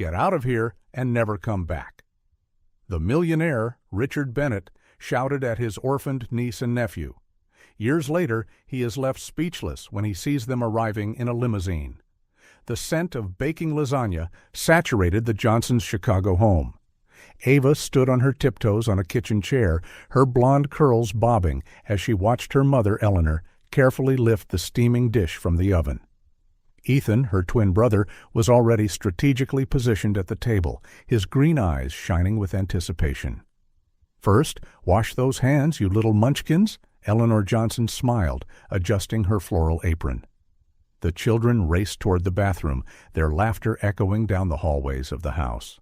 get out of here, and never come back. The millionaire, Richard Bennett, shouted at his orphaned niece and nephew. Years later, he is left speechless when he sees them arriving in a limousine. The scent of baking lasagna saturated the Johnsons' Chicago home. Ava stood on her tiptoes on a kitchen chair, her blonde curls bobbing as she watched her mother, Eleanor, carefully lift the steaming dish from the oven. Ethan, her twin brother, was already strategically positioned at the table, his green eyes shining with anticipation. "First, wash those hands, you little munchkins," Eleanor Johnson smiled, adjusting her floral apron. The children raced toward the bathroom, their laughter echoing down the hallways of the house.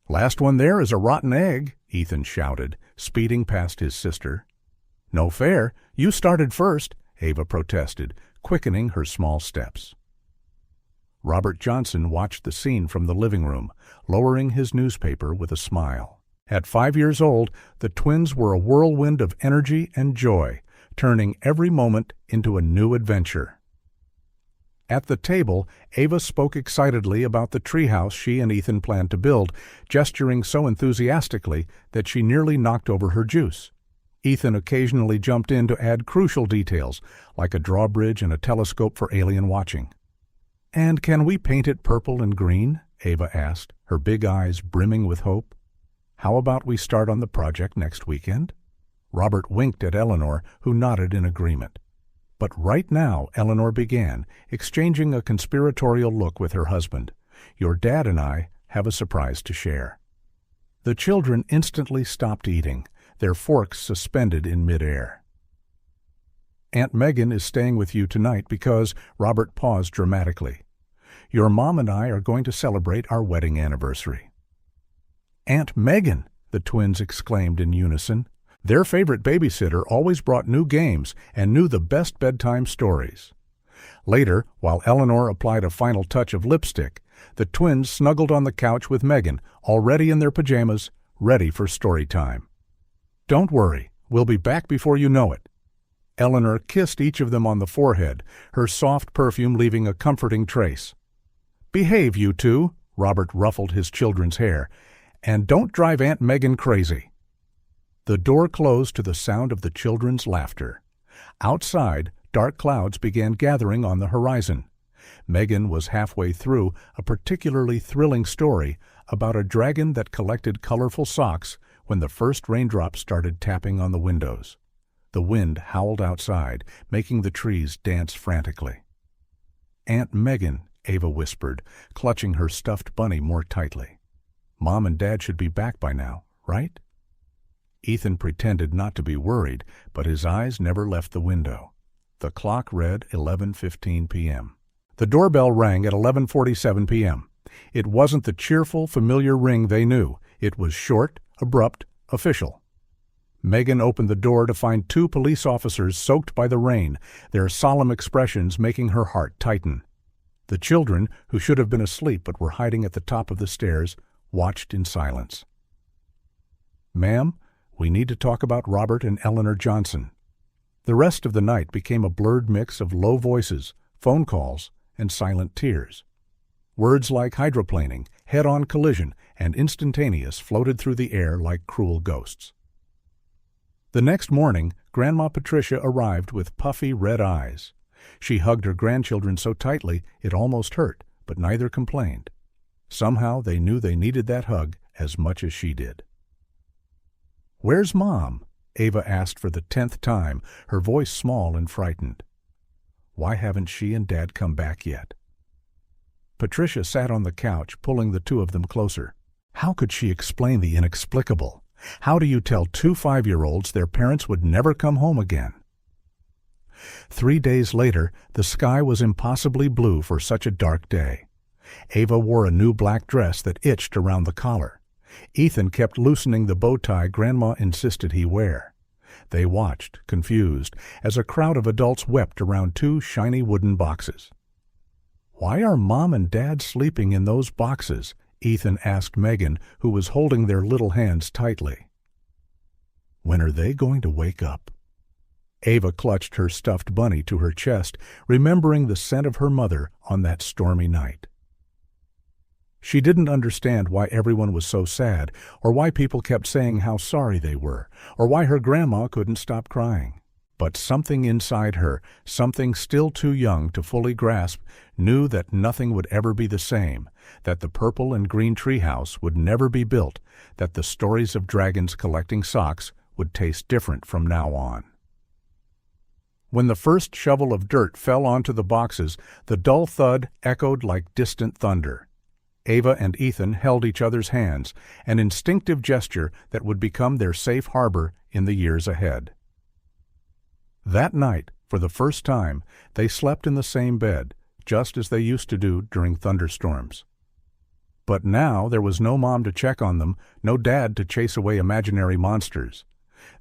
"Last one there is a rotten egg," Ethan shouted, speeding past his sister. "No fair. You started first," Ava protested, quickening her small steps. Robert Johnson watched the scene from the living room, lowering his newspaper with a smile. At 5 years old, the twins were a whirlwind of energy and joy, turning every moment into a new adventure. At the table, Ava spoke excitedly about the treehouse she and Ethan planned to build, gesturing so enthusiastically that she nearly knocked over her juice. Ethan occasionally jumped in to add crucial details, like a drawbridge and a telescope for alien watching. "And can we paint it purple and green?" Ava asked, her big eyes brimming with hope. "How about we start on the project next weekend?" Robert winked at Eleanor, who nodded in agreement. "But right now," Eleanor began, exchanging a conspiratorial look with her husband, "your dad and I have a surprise to share." The children instantly stopped eating, their forks suspended in midair. "Aunt Megan is staying with you tonight because," Robert paused dramatically, "your mom and I are going to celebrate our wedding anniversary." "Aunt Megan!" the twins exclaimed in unison. Their favorite babysitter always brought new games and knew the best bedtime stories. Later, while Eleanor applied a final touch of lipstick, the twins snuggled on the couch with Megan, already in their pajamas, ready for story time. "Don't worry, we'll be back before you know it." Eleanor kissed each of them on the forehead, her soft perfume leaving a comforting trace. "Behave, you two," Robert ruffled his children's hair, "and don't drive Aunt Megan crazy." The door closed to the sound of the children's laughter. Outside, dark clouds began gathering on the horizon. Megan was halfway through a particularly thrilling story about a dragon that collected colorful socks when the first raindrops started tapping on the windows. The wind howled outside, making the trees dance frantically. "Aunt Megan," Ava whispered, clutching her stuffed bunny more tightly. "Mom and Dad should be back by now, right?" Ethan pretended not to be worried, but his eyes never left the window. The clock read 11:15 p.m. The doorbell rang at 11:47 p.m. It wasn't the cheerful, familiar ring they knew. It was short, abrupt, official. Megan opened the door to find 2 police officers soaked by the rain, their solemn expressions making her heart tighten. The children, who should have been asleep but were hiding at the top of the stairs, watched in silence. "Ma'am, we need to talk about Robert and Eleanor Johnson." The rest of the night became a blurred mix of low voices, phone calls, and silent tears. Words like hydroplaning, head-on collision, and instantaneous floated through the air like cruel ghosts. The next morning, Grandma Patricia arrived with puffy red eyes. She hugged her grandchildren so tightly it almost hurt, but neither complained. Somehow they knew they needed that hug as much as she did. "Where's Mom?" Ava asked for the 10th time, her voice small and frightened. Why haven't she and Dad come back yet? Patricia sat on the couch, pulling the two of them closer. How could she explain the inexplicable? How do you tell 2 5-year-olds their parents would never come home again? 3 days later, the sky was impossibly blue for such a dark day. Ava wore a new black dress that itched around the collar. Ethan kept loosening the bow tie Grandma insisted he wear. They watched, confused, as a crowd of adults wept around 2 shiny wooden boxes. "Why are Mom and Dad sleeping in those boxes?" Ethan asked Megan, who was holding their little hands tightly. "When are they going to wake up?" Ava clutched her stuffed bunny to her chest, remembering the scent of her mother on that stormy night. She didn't understand why everyone was so sad, or why people kept saying how sorry they were, or why her grandma couldn't stop crying. But something inside her, something still too young to fully grasp, knew that nothing would ever be the same, that the purple and green treehouse would never be built, that the stories of dragons collecting socks would taste different from now on. When the first shovel of dirt fell onto the boxes, the dull thud echoed like distant thunder. Ava and Ethan held each other's hands, an instinctive gesture that would become their safe harbor in the years ahead. That night, for the first time, they slept in the same bed, just as they used to do during thunderstorms. But now there was no mom to check on them, no dad to chase away imaginary monsters.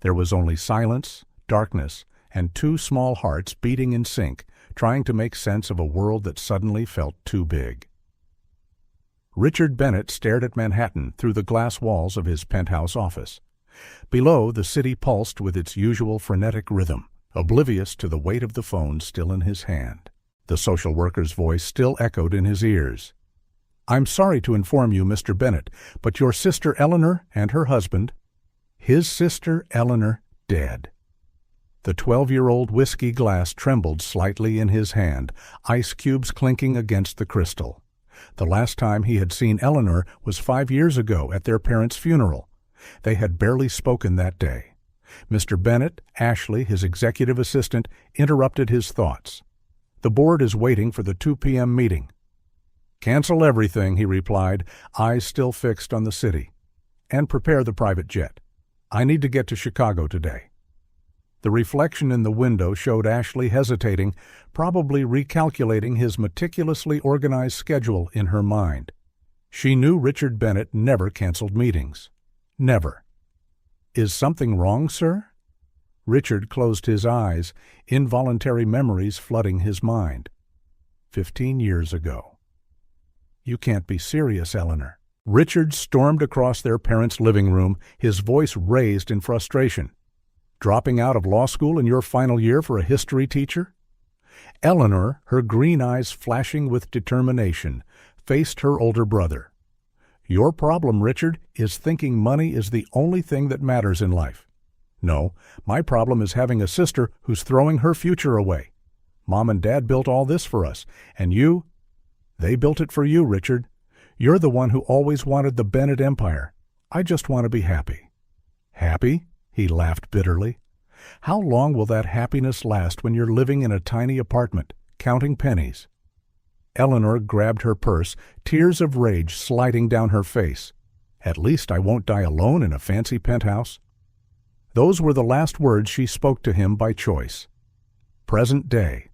There was only silence, darkness, and two small hearts beating in sync, trying to make sense of a world that suddenly felt too big. Richard Bennett stared at Manhattan through the glass walls of his penthouse office. Below, the city pulsed with its usual frenetic rhythm, oblivious to the weight of the phone still in his hand. The social worker's voice still echoed in his ears. "I'm sorry to inform you, Mr. Bennett, but your sister Eleanor and her husband—" His sister Eleanor dead. The 12-year-old whiskey glass trembled slightly in his hand, ice cubes clinking against the crystal. The last time he had seen Eleanor was 5 years ago at their parents' funeral. They had barely spoken that day. Mr. Bennett, Ashley, his executive assistant, interrupted his thoughts. "The board is waiting for the 2 p.m. meeting." "Cancel everything," he replied, eyes still fixed on the city. "And prepare the private jet. I need to get to Chicago today." The reflection in the window showed Ashley hesitating, probably recalculating his meticulously organized schedule in her mind. She knew Richard Bennett never canceled meetings. Never. "Is something wrong, sir?" Richard closed his eyes, involuntary memories flooding his mind. 15 years ago. "You can't be serious, Eleanor." Richard stormed across their parents' living room, his voice raised in frustration. "Dropping out of law school in your final year for a history teacher?" Eleanor, her green eyes flashing with determination, faced her older brother. "Your problem, Richard, is thinking money is the only thing that matters in life. No, my problem is having a sister who's throwing her future away. Mom and Dad built all this for us, and they built it for you, Richard. You're the one who always wanted the Bennett empire. I just want to be happy." "Happy?" He laughed bitterly. "How long will that happiness last when you're living in a tiny apartment, counting pennies?" Eleanor grabbed her purse, tears of rage sliding down her face. "At least I won't die alone in a fancy penthouse." Those were the last words she spoke to him by choice. Present day.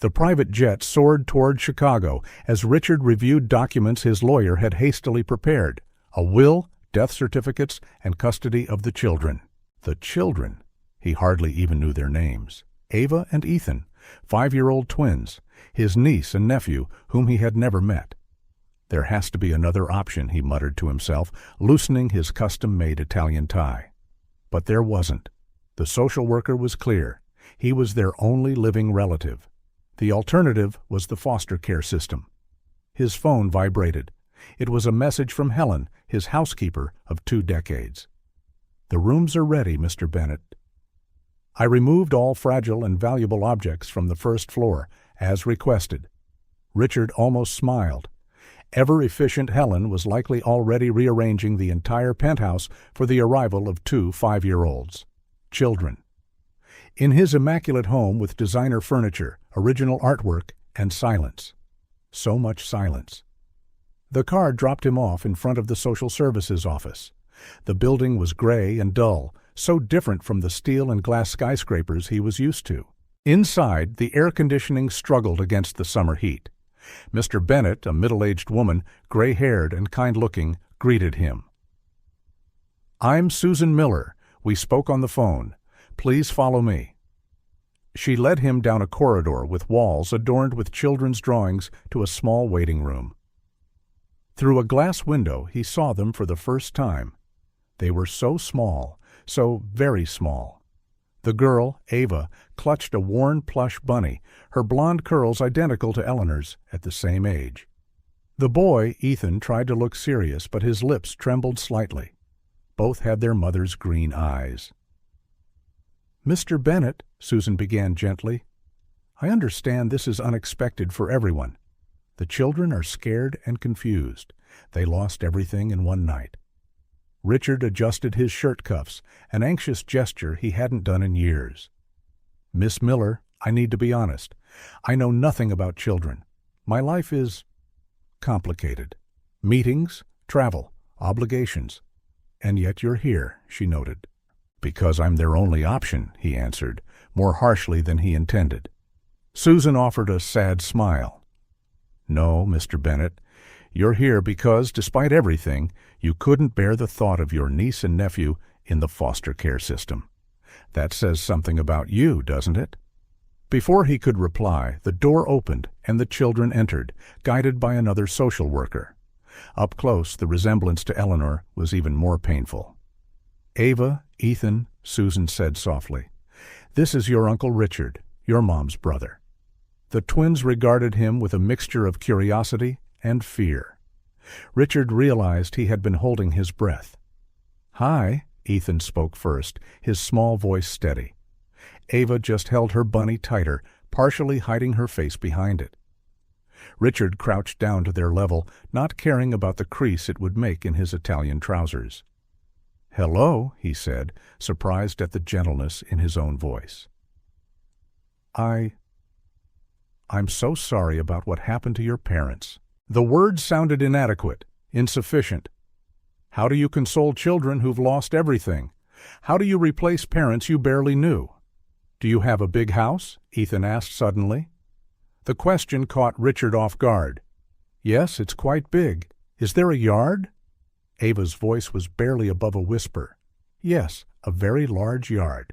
The private jet soared toward Chicago as Richard reviewed documents his lawyer had hastily prepared: a will, death certificates, and custody of the children. The children. He hardly even knew their names. Ava and Ethan, 5-year-old twins, his niece and nephew, whom he had never met. "There has to be another option," he muttered to himself, loosening his custom-made Italian tie. But there wasn't. The social worker was clear. He was their only living relative. The alternative was the foster care system. His phone vibrated. It was a message from Helen, his housekeeper of 2 decades. "The rooms are ready, Mr. Bennett. I removed all fragile and valuable objects from the first floor, as requested." Richard almost smiled. Ever-efficient Helen was likely already rearranging the entire penthouse for the arrival of 2 5-year-olds. Children. In his immaculate home with designer furniture, original artwork, and silence. So much silence. The car dropped him off in front of the social services office. The building was gray and dull, so different from the steel and glass skyscrapers he was used to. Inside, the air conditioning struggled against the summer heat. Mr. Bennett, a middle-aged woman, gray-haired and kind-looking, greeted him. "I'm Susan Miller. We spoke on the phone. Please follow me." She led him down a corridor with walls adorned with children's drawings to a small waiting room. Through a glass window, he saw them for the first time. They were so small, so very small. The girl, Ava, clutched a worn plush bunny, her blonde curls identical to Eleanor's at the same age. The boy, Ethan, tried to look serious, but his lips trembled slightly. Both had their mother's green eyes. "Mr. Bennett," Susan began gently, "I understand this is unexpected for everyone. The children are scared and confused. They lost everything in one night." Richard adjusted his shirt cuffs, an anxious gesture he hadn't done in years. "Miss Miller, I need to be honest. I know nothing about children. My life is complicated. Meetings, travel, obligations. And yet you're here," she noted. "Because I'm their only option," he answered, more harshly than he intended. Susan offered a sad smile. "No, Mr. Bennett, you're here because, despite everything, you couldn't bear the thought of your niece and nephew in the foster care system. That says something about you, doesn't it?" Before he could reply, the door opened and the children entered, guided by another social worker. Up close, the resemblance to Eleanor was even more painful. "Ava, Ethan," Susan said softly, "this is your Uncle Richard, your mom's brother." The twins regarded him with a mixture of curiosity and fear. Richard realized he had been holding his breath. "Hi," Ethan spoke first, his small voice steady. Ava just held her bunny tighter, partially hiding her face behind it. Richard crouched down to their level, not caring about the crease it would make in his Italian trousers. "Hello," he said, surprised at the gentleness in his own voice. I'm so sorry about what happened to your parents." The words sounded inadequate, insufficient. How do you console children who've lost everything? How do you replace parents you barely knew? "Do you have a big house?" Ethan asked suddenly. The question caught Richard off guard. "Yes, it's quite big. Is there a yard?" Ava's voice was barely above a whisper. "Yes, a very large yard.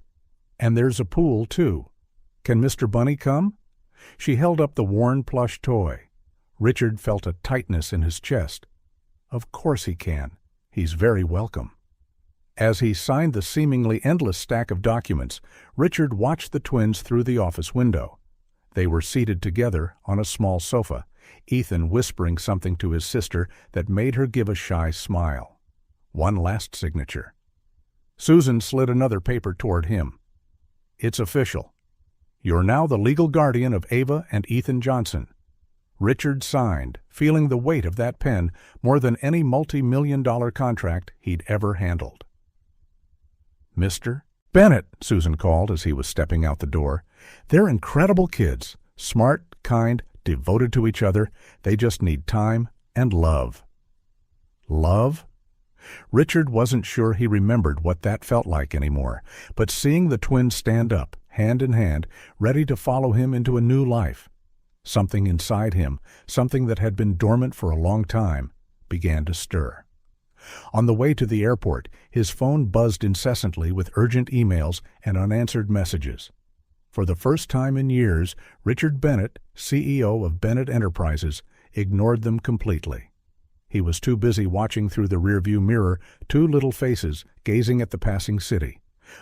And there's a pool, too. Can Mr. Bunny come?" She held up the worn plush toy. Richard felt a tightness in his chest. "Of course he can. He's very welcome." As he signed the seemingly endless stack of documents, Richard watched the twins through the office window. They were seated together on a small sofa, Ethan whispering something to his sister that made her give a shy smile. One last signature. Susan slid another paper toward him. "It's official. You're now the legal guardian of Ava and Ethan Johnson." Richard signed, feeling the weight of that pen more than any multi-million-dollar contract he'd ever handled. "Mr. Bennett," Susan called as he was stepping out the door. "They're incredible kids, smart, kind, devoted to each other. They just need time and love." Love? Richard wasn't sure he remembered what that felt like anymore, but seeing the twins stand up, hand in hand, ready to follow him into a new life, something inside him, something that had been dormant for a long time, began to stir. On the way to the airport, his phone buzzed incessantly with urgent emails and unanswered messages. For the first time in years, Richard Bennett, CEO of Bennett Enterprises, ignored them completely. He was too busy watching through the rearview mirror two little faces gazing at the passing city,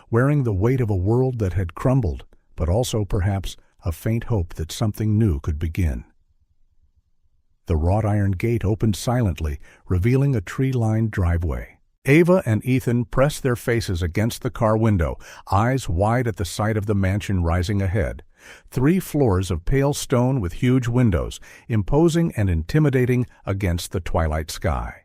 wearing the weight of a world that had crumbled, but also, perhaps, a faint hope that something new could begin. The wrought iron gate opened silently, revealing a tree-lined driveway. Ava and Ethan pressed their faces against the car window, eyes wide at the sight of the mansion rising ahead. 3 floors of pale stone with huge windows, imposing and intimidating against the twilight sky.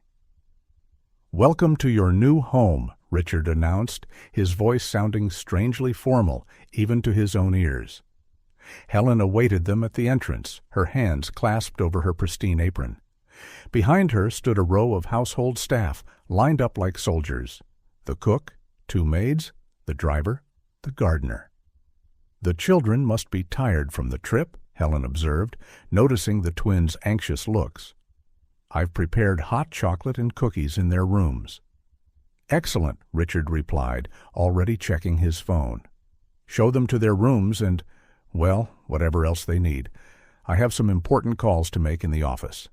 "Welcome to your new home," Richard announced, his voice sounding strangely formal, even to his own ears. Helen awaited them at the entrance, her hands clasped over her pristine apron. Behind her stood a row of household staff, lined up like soldiers. The cook, 2 maids, the driver, the gardener. "The children must be tired from the trip," Helen observed, noticing the twins' anxious looks. "I've prepared hot chocolate and cookies in their rooms." "Excellent," Richard replied, already checking his phone. "Show them to their rooms and, well, whatever else they need. I have some important calls to make in the office."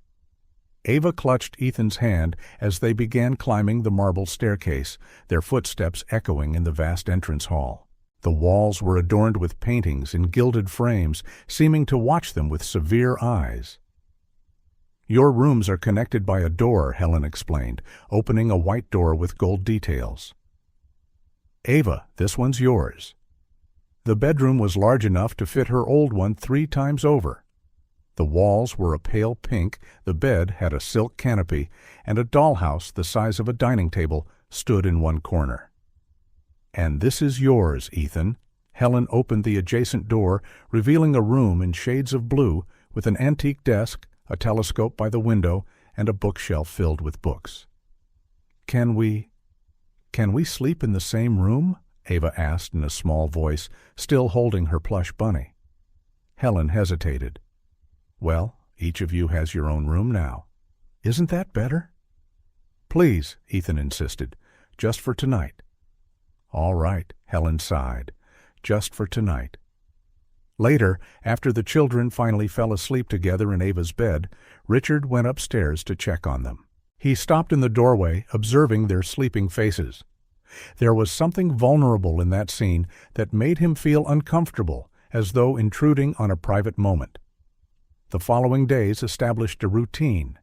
Ava clutched Ethan's hand as they began climbing the marble staircase, their footsteps echoing in the vast entrance hall. The walls were adorned with paintings in gilded frames, seeming to watch them with severe eyes. Your rooms are connected by a door, Helen explained, opening a white door with gold details. Ava, this one's yours. The bedroom was large enough to fit her old one 3 times over. The walls were a pale pink, the bed had a silk canopy, and a dollhouse the size of a dining table stood in one corner. And this is yours, Ethan. Helen opened the adjacent door, revealing a room in shades of blue with an antique desk, a telescope by the window, and a bookshelf filled with books. Can we sleep in the same room? Ava asked in a small voice, still holding her plush bunny. Helen hesitated. Well, each of you has your own room now. Isn't that better? Please, Ethan insisted, just for tonight. All right, Helen sighed, just for tonight. Later, after the children finally fell asleep together in Ava's bed, Richard went upstairs to check on them. He stopped in the doorway, observing their sleeping faces. There was something vulnerable in that scene that made him feel uncomfortable, as though intruding on a private moment. The following days established a routine.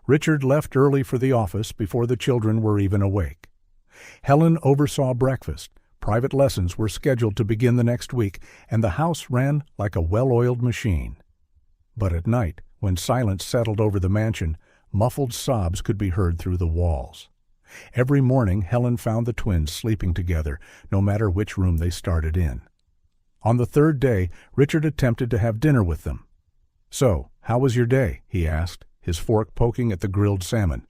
Richard left early for the office before the children were even awake. Helen oversaw breakfast. Private lessons were scheduled to begin the next week, and the house ran like a well-oiled machine. But at night, when silence settled over the mansion, muffled sobs could be heard through the walls. Every morning, Helen found the twins sleeping together, no matter which room they started in. On the 3rd day, Richard attempted to have dinner with them. So, how was your day? He asked, his fork poking at the grilled salmon.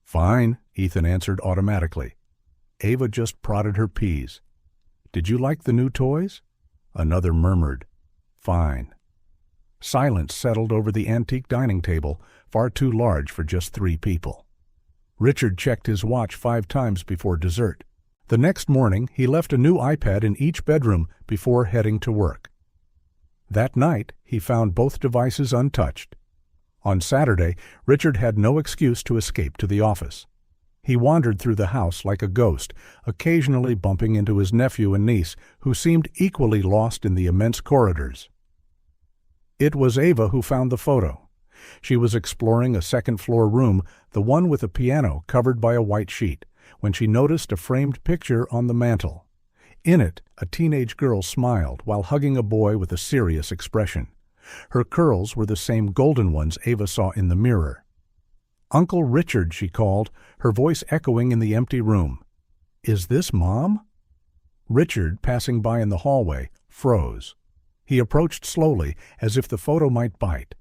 Fine, Ethan answered automatically. Ava just prodded her peas. Did you like the new toys? Another murmured, Fine. Silence settled over the antique dining table, far too large for just 3 people. Richard checked his watch 5 times before dessert. The next morning, he left a new iPad in each bedroom before heading to work. That night, he found both devices untouched. On Saturday, Richard had no excuse to escape to the office. He wandered through the house like a ghost, occasionally bumping into his nephew and niece, who seemed equally lost in the immense corridors. It was Ava who found the photo. She was exploring a second-floor room, the one with a piano covered by a white sheet, when she noticed a framed picture on the mantel. In it, a teenage girl smiled while hugging a boy with a serious expression. Her curls were the same golden ones Ava saw in the mirror. Uncle Richard, she called, her voice echoing in the empty room. Is this Mom? Richard, passing by in the hallway, froze. He approached slowly, as if the photo might bite.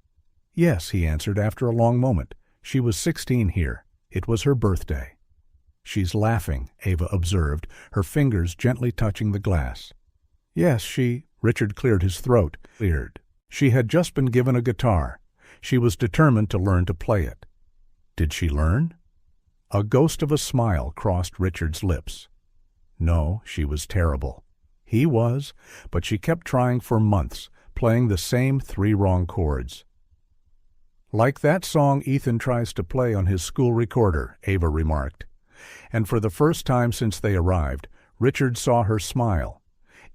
Yes, he answered after a long moment. She was 16 here. It was her birthday. She's laughing, Ava observed, her fingers gently touching the glass. Yes, Richard cleared his throat. She had just been given a guitar. She was determined to learn to play it. Did she learn? A ghost of a smile crossed Richard's lips. No, she was terrible. He was, but she kept trying for months, playing the same 3 wrong chords. Like that song Ethan tries to play on his school recorder, Ava remarked. And for the first time since they arrived, Richard saw her smile.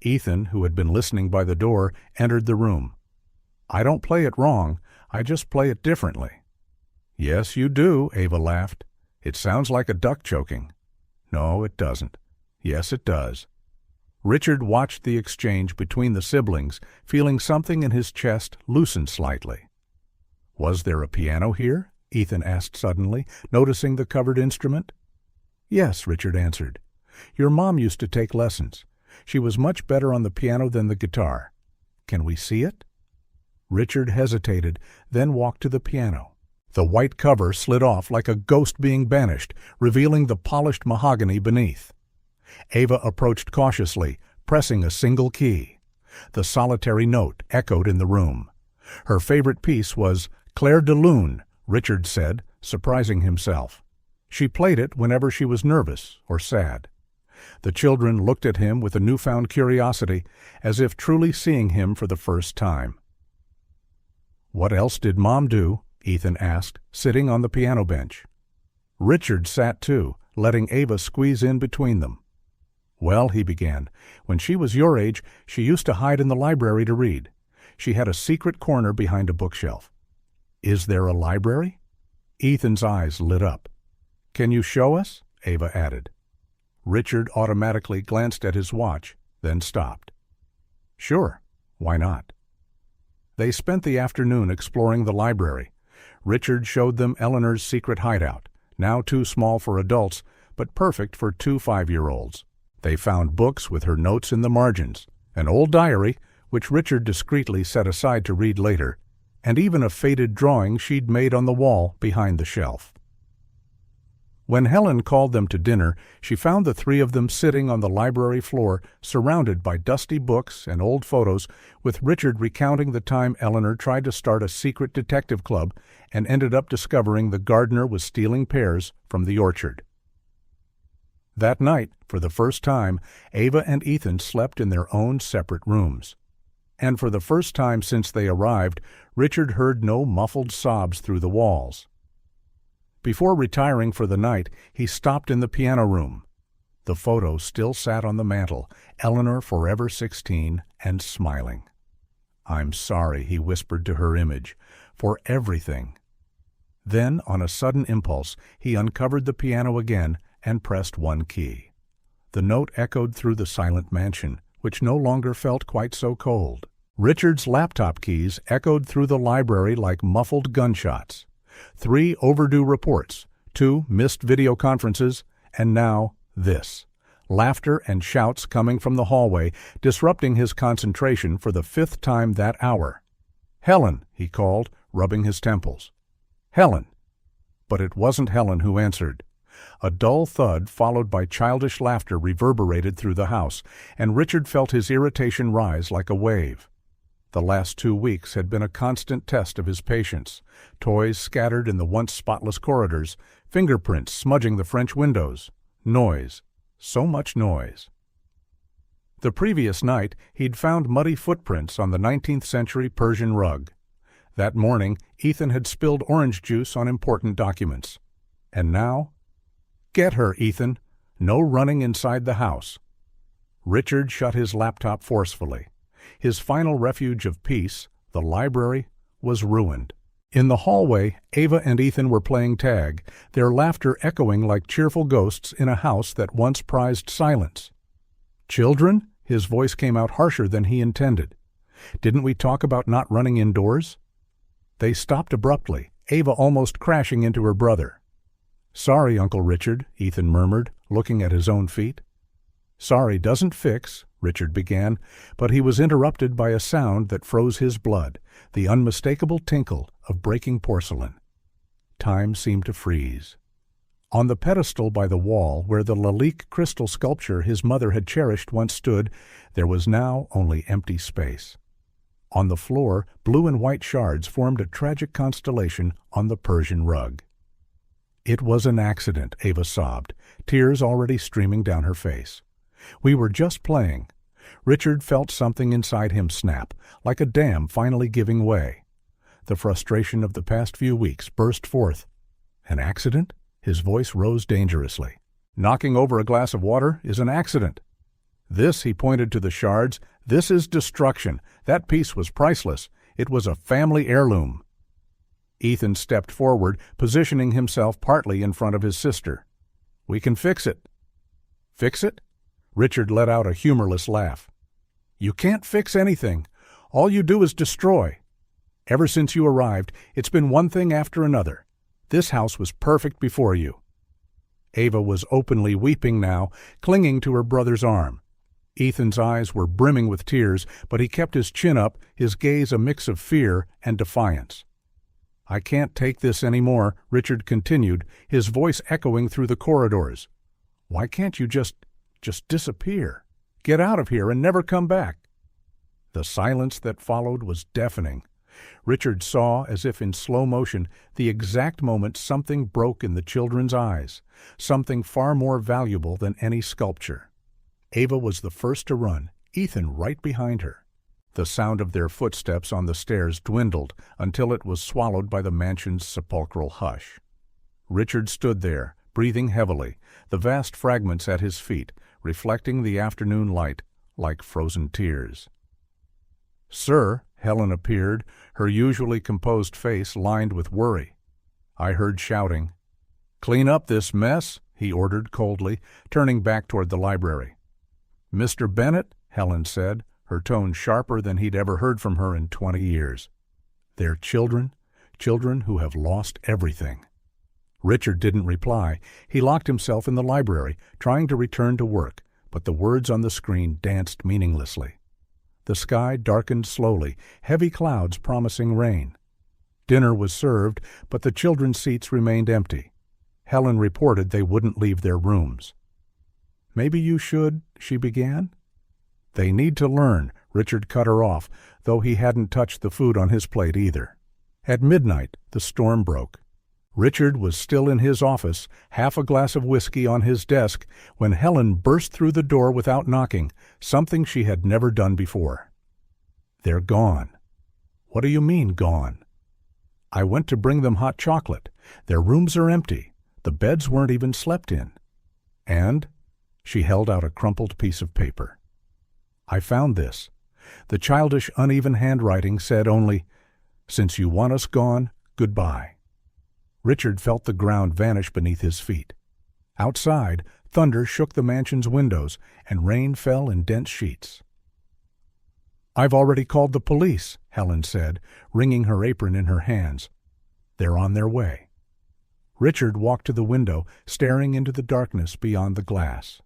Ethan, who had been listening by the door, entered the room. I don't play it wrong, I just play it differently. Yes, you do, Ava laughed. It sounds like a duck choking. No, it doesn't. Yes, it does. Richard watched the exchange between the siblings, feeling something in his chest loosen slightly. Was there a piano here? Ethan asked suddenly, noticing the covered instrument. Yes, Richard answered. Your mom used to take lessons. She was much better on the piano than the guitar. Can we see it? Richard hesitated, then walked to the piano. The white cover slid off like a ghost being banished, revealing the polished mahogany beneath. Ava approached cautiously, pressing a single key. The solitary note echoed in the room. Her favorite piece was Clair de Lune, Richard said, surprising himself. She played it whenever she was nervous or sad. The children looked at him with a newfound curiosity, as if truly seeing him for the first time. What else did Mom do? Ethan asked, sitting on the piano bench. Richard sat too, letting Ava squeeze in between them. Well, he began, when she was your age, she used to hide in the library to read. She had a secret corner behind a bookshelf. Is there a library? Ethan's eyes lit up. Can you show us? Ava added. Richard automatically glanced at his watch, then stopped. Sure, why not? They spent the afternoon exploring the library. Richard showed them Eleanor's secret hideout, now too small for adults, but perfect for 2 5-year-olds. They found books with her notes in the margins, an old diary, which Richard discreetly set aside to read later, and even a faded drawing she'd made on the wall behind the shelf. When Helen called them to dinner, she found the three of them sitting on the library floor, surrounded by dusty books and old photos, with Richard recounting the time Eleanor tried to start a secret detective club and ended up discovering the gardener was stealing pears from the orchard. That night, for the first time, Ava and Ethan slept in their own separate rooms. And for the first time since they arrived, Richard heard no muffled sobs through the walls. Before retiring for the night, he stopped in the piano room. The photo still sat on the mantel, Eleanor forever 16 and smiling. "I'm sorry," he whispered to her image, "for everything." Then, on a sudden impulse, he uncovered the piano again and pressed one key. The note echoed through the silent mansion, which no longer felt quite so cold. Richard's laptop keys echoed through the library like muffled gunshots. 3 overdue reports, 2 missed video conferences, and now this. Laughter and shouts coming from the hallway, disrupting his concentration for the 5th time that hour. "Helen," he called, rubbing his temples. "Helen." But it wasn't Helen who answered. A dull thud followed by childish laughter reverberated through the house, and Richard felt his irritation rise like a wave. The last 2 weeks had been a constant test of his patience. Toys scattered in the once spotless corridors, fingerprints smudging the French windows, noise, so much noise. The previous night, he'd found muddy footprints on the 19th century Persian rug. That morning, Ethan had spilled orange juice on important documents. And now? "Get her, Ethan. No running inside the house." Richard shut his laptop forcefully. His final refuge of peace, the library, was ruined. In the hallway, Ava and Ethan were playing tag, their laughter echoing like cheerful ghosts in a house that once prized silence. "Children?" His voice came out harsher than he intended. "Didn't we talk about not running indoors?" They stopped abruptly, Ava almost crashing into her brother. "Sorry, Uncle Richard," Ethan murmured, looking at his own feet. "Sorry doesn't fix," Richard began, but he was interrupted by a sound that froze his blood, the unmistakable tinkle of breaking porcelain. Time seemed to freeze. On the pedestal by the wall where the Lalique crystal sculpture his mother had cherished once stood, there was now only empty space. On the floor, blue and white shards formed a tragic constellation on the Persian rug. "It was an accident," Ava sobbed, tears already streaming down her face. "We were just playing." Richard felt something inside him snap, like a dam finally giving way. The frustration of the past few weeks burst forth. "An accident?" His voice rose dangerously. "Knocking over a glass of water is an accident. This," he pointed to the shards, "this is destruction. That piece was priceless. It was a family heirloom." Ethan stepped forward, positioning himself partly in front of his sister. "We can fix it." "Fix it?" Richard let out a humorless laugh. "You can't fix anything. All you do is destroy. Ever since you arrived, it's been one thing after another. This house was perfect before you." Ava was openly weeping now, clinging to her brother's arm. Ethan's eyes were brimming with tears, but he kept his chin up, his gaze a mix of fear and defiance. "I can't take this anymore," Richard continued, his voice echoing through the corridors. "Why can't you just disappear? Get out of here and never come back." The silence that followed was deafening. Richard saw, as if in slow motion, the exact moment something broke in the children's eyes, something far more valuable than any sculpture. Ava was the first to run, Ethan right behind her. The sound of their footsteps on the stairs dwindled until it was swallowed by the mansion's sepulchral hush. Richard stood there, breathing heavily, the vast fragments at his feet, reflecting the afternoon light like frozen tears. "Sir," Helen appeared, her usually composed face lined with worry. I heard shouting. "Clean up this mess," he ordered coldly, turning back toward the library. "Mr. Bennett," Helen said, her tone sharper than he'd ever heard from her in 20 years. "They're children who have lost everything." Richard didn't reply. He locked himself in the library, trying to return to work, but the words on the screen danced meaninglessly. The sky darkened slowly, heavy clouds promising rain. Dinner was served, but the children's seats remained empty. Helen reported they wouldn't leave their rooms. "Maybe you should," she began. "They need to learn," Richard cut her off, though he hadn't touched the food on his plate either. At midnight, the storm broke. Richard was still in his office, half a glass of whiskey on his desk, when Helen burst through the door without knocking, something she had never done before. "They're gone." "What do you mean, gone?" "I went to bring them hot chocolate. Their rooms are empty. The beds weren't even slept in. And," she held out a crumpled piece of paper, "I found this." The childish, uneven handwriting said only, "Since you want us gone, goodbye." Richard felt the ground vanish beneath his feet. Outside, thunder shook the mansion's windows, and rain fell in dense sheets. "I've already called the police," Helen said, wringing her apron in her hands. "They're on their way." Richard walked to the window, staring into the darkness beyond the glass.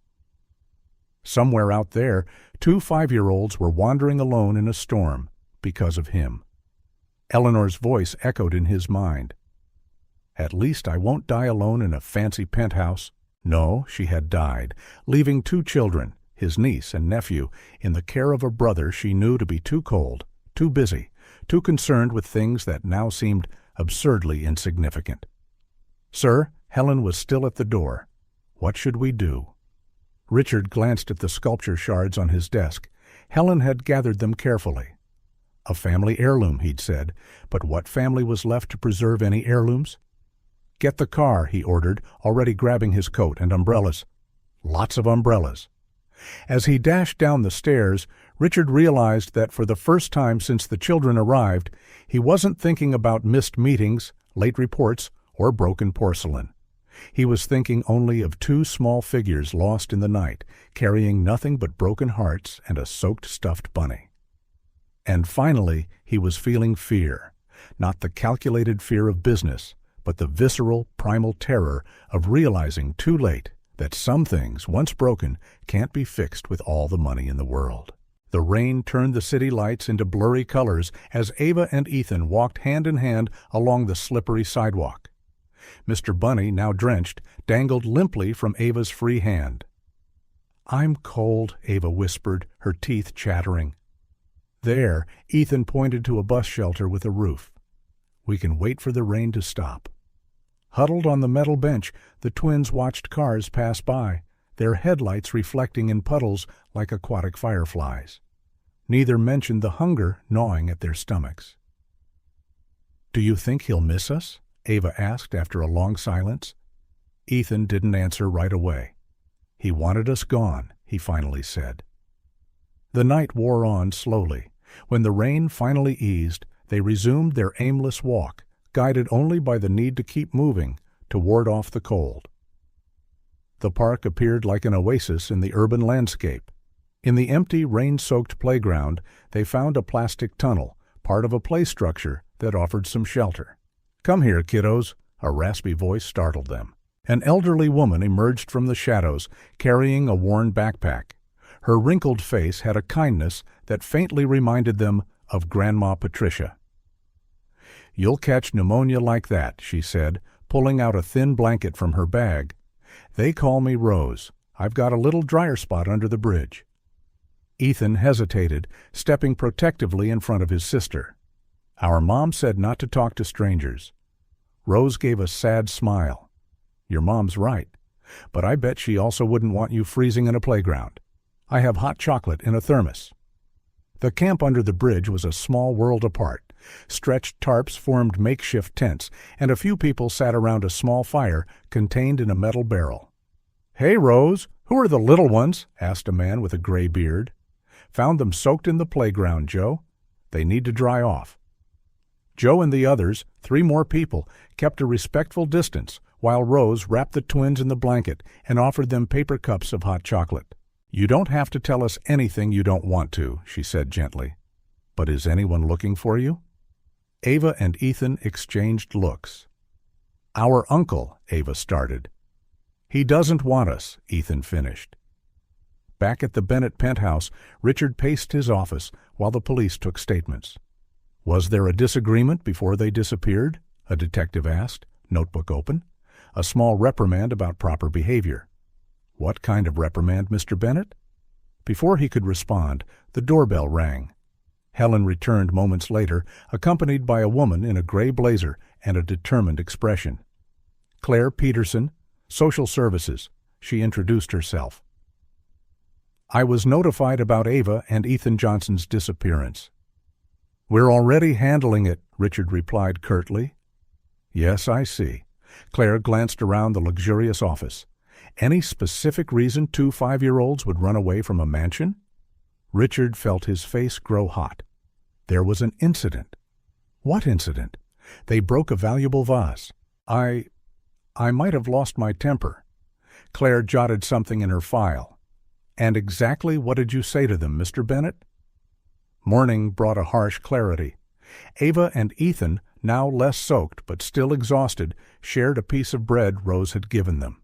Somewhere out there, 2 5-year-olds were wandering alone in a storm because of him. Eleanor's voice echoed in his mind. "At least I won't die alone in a fancy penthouse." No, she had died, leaving 2 children, his niece and nephew, in the care of a brother she knew to be too cold, too busy, too concerned with things that now seemed absurdly insignificant. "Sir," Helen was still at the door. "What should we do?" Richard glanced at the sculpture shards on his desk. Helen had gathered them carefully. A family heirloom, he'd said, but what family was left to preserve any heirlooms? "Get the car," he ordered, already grabbing his coat and umbrellas. Lots of umbrellas. As he dashed down the stairs, Richard realized that for the first time since the children arrived, he wasn't thinking about missed meetings, late reports, or broken porcelain. He was thinking only of 2 small figures lost in the night, carrying nothing but broken hearts and a soaked stuffed bunny. And finally, he was feeling fear, not the calculated fear of business, but the visceral, primal terror of realizing too late that some things, once broken, can't be fixed with all the money in the world. The rain turned the city lights into blurry colors as Ava and Ethan walked hand in hand along the slippery sidewalk. Mr. Bunny, now drenched, dangled limply from Ava's free hand. "I'm cold," Ava whispered, her teeth chattering. There, Ethan pointed to a bus shelter with a roof. "We can wait for the rain to stop." Huddled on the metal bench, the twins watched cars pass by, their headlights reflecting in puddles like aquatic fireflies. Neither mentioned the hunger gnawing at their stomachs. "Do you think he'll miss us?" Ava asked after a long silence. Ethan didn't answer right away. "He wanted us gone," he finally said. The night wore on slowly. When the rain finally eased, they resumed their aimless walk, guided only by the need to keep moving to ward off the cold. The park appeared like an oasis in the urban landscape. In the empty, rain-soaked playground, they found a plastic tunnel, part of a play structure that offered some shelter. "Come here, kiddos," a raspy voice startled them. An elderly woman emerged from the shadows, carrying a worn backpack. Her wrinkled face had a kindness that faintly reminded them of Grandma Patricia. "You'll catch pneumonia like that," she said, pulling out a thin blanket from her bag. "They call me Rose. I've got a little dryer spot under the bridge." Ethan hesitated, stepping protectively in front of his sister. "Our mom said not to talk to strangers." Rose gave a sad smile. "Your mom's right, but I bet she also wouldn't want you freezing in a playground. I have hot chocolate in a thermos." The camp under the bridge was a small world apart. Stretched tarps formed makeshift tents, and a few people sat around a small fire contained in a metal barrel. "Hey, Rose, who are the little ones?" asked a man with a gray beard. "Found them soaked in the playground, Joe. They need to dry off." Joe and the others, 3 more people, kept a respectful distance while Rose wrapped the twins in the blanket and offered them paper cups of hot chocolate. "You don't have to tell us anything you don't want to," she said gently. "But is anyone looking for you?" Ava and Ethan exchanged looks. "Our uncle," Ava started. "He doesn't want us," Ethan finished. Back at the Bennett penthouse, Richard paced his office while the police took statements. "Was there a disagreement before they disappeared?" a detective asked, notebook open. "A small reprimand about proper behavior." "What kind of reprimand, Mr. Bennett?" Before he could respond, the doorbell rang. Helen returned moments later, accompanied by a woman in a gray blazer and a determined expression. "Claire Peterson, Social Services," she introduced herself. "I was notified about Ava and Ethan Johnson's disappearance." "We're already handling it," Richard replied curtly. "Yes, I see." Claire glanced around the luxurious office. "Any specific reason 2 5-year-olds would run away from a mansion?" Richard felt his face grow hot. There was an incident. What incident? They broke a valuable vase. I might have lost my temper. Claire jotted something in her file. "And exactly what did you say to them, Mr. Bennett?" Morning brought a harsh clarity. Ava and Ethan, now less soaked but still exhausted, shared a piece of bread Rose had given them.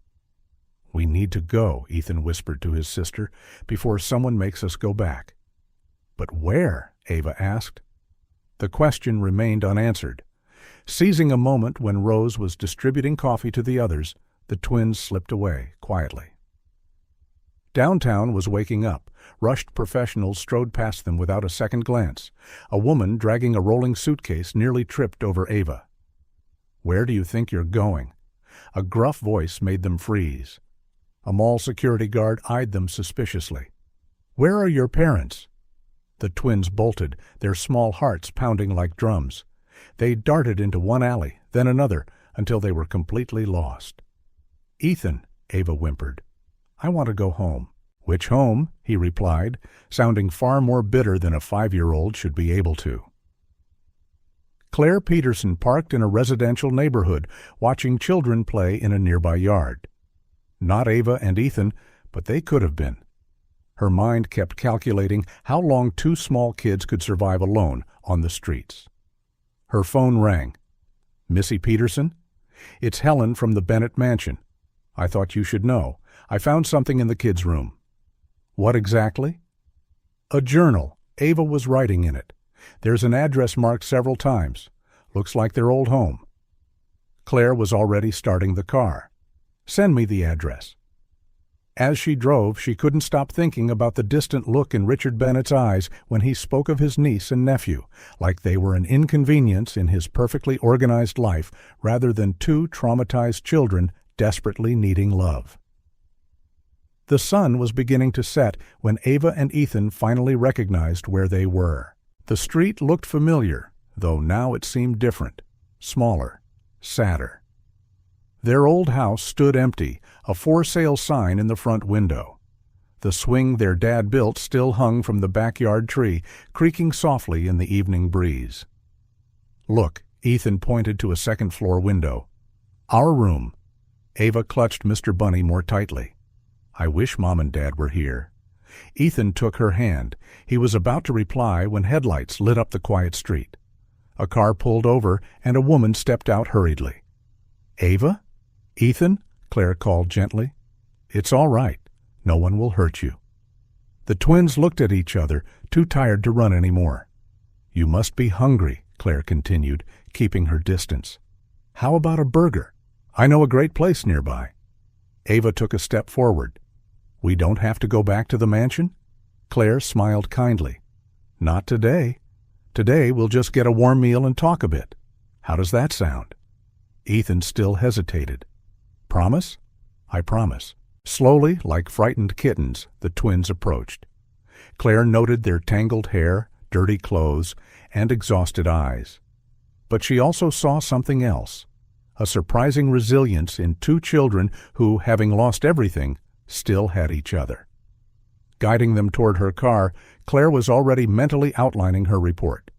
"We need to go," Ethan whispered to his sister, "before someone makes us go back." "But where?" Ava asked. The question remained unanswered. Seizing a moment when Rose was distributing coffee to the others, the twins slipped away quietly. Downtown was waking up. Rushed professionals strode past them without a second glance. A woman dragging a rolling suitcase nearly tripped over Ava. "Where do you think you're going?" A gruff voice made them freeze. A mall security guard eyed them suspiciously. "Where are your parents?" The twins bolted, their small hearts pounding like drums. They darted into one alley, then another, until they were completely lost. "Ethan," Ava whimpered, "I want to go home." "Which home?" he replied, sounding far more bitter than a 5-year-old should be able to. Claire Peterson parked in a residential neighborhood, watching children play in a nearby yard. Not Ava and Ethan, but they could have been. Her mind kept calculating how long 2 small kids could survive alone on the streets. Her phone rang. "Missy Peterson? It's Helen from the Bennett mansion. I thought you should know. I found something in the kids' room." "What exactly?" "A journal. Ava was writing in it. There's an address marked several times. Looks like their old home." Claire was already starting the car. "Send me the address." As she drove, she couldn't stop thinking about the distant look in Richard Bennett's eyes when he spoke of his niece and nephew, like they were an inconvenience in his perfectly organized life rather than 2 traumatized children desperately needing love. The sun was beginning to set when Ava and Ethan finally recognized where they were. The street looked familiar, though now it seemed different, smaller, sadder. Their old house stood empty, a for sale sign in the front window. The swing their dad built still hung from the backyard tree, creaking softly in the evening breeze. "Look," Ethan pointed to a second-floor window. "Our room." Ava clutched Mr. Bunny more tightly. "I wish Mom and Dad were here." Ethan took her hand. He was about to reply when headlights lit up the quiet street. A car pulled over and a woman stepped out hurriedly. "Ava? Ethan?" Claire called gently. "It's all right. No one will hurt you." The twins looked at each other, too tired to run anymore. "You must be hungry," Claire continued, keeping her distance. "How about a burger? I know a great place nearby." Ava took a step forward. "We don't have to go back to the mansion?" Claire smiled kindly. "Not today. Today we'll just get a warm meal and talk a bit. How does that sound?" Ethan still hesitated. "Promise?" "I promise." Slowly, like frightened kittens, the twins approached. Claire noted their tangled hair, dirty clothes, and exhausted eyes. But she also saw something else, a surprising resilience in 2 children who, having lost everything, still had each other. Guiding them toward her car, Claire was already mentally outlining her report.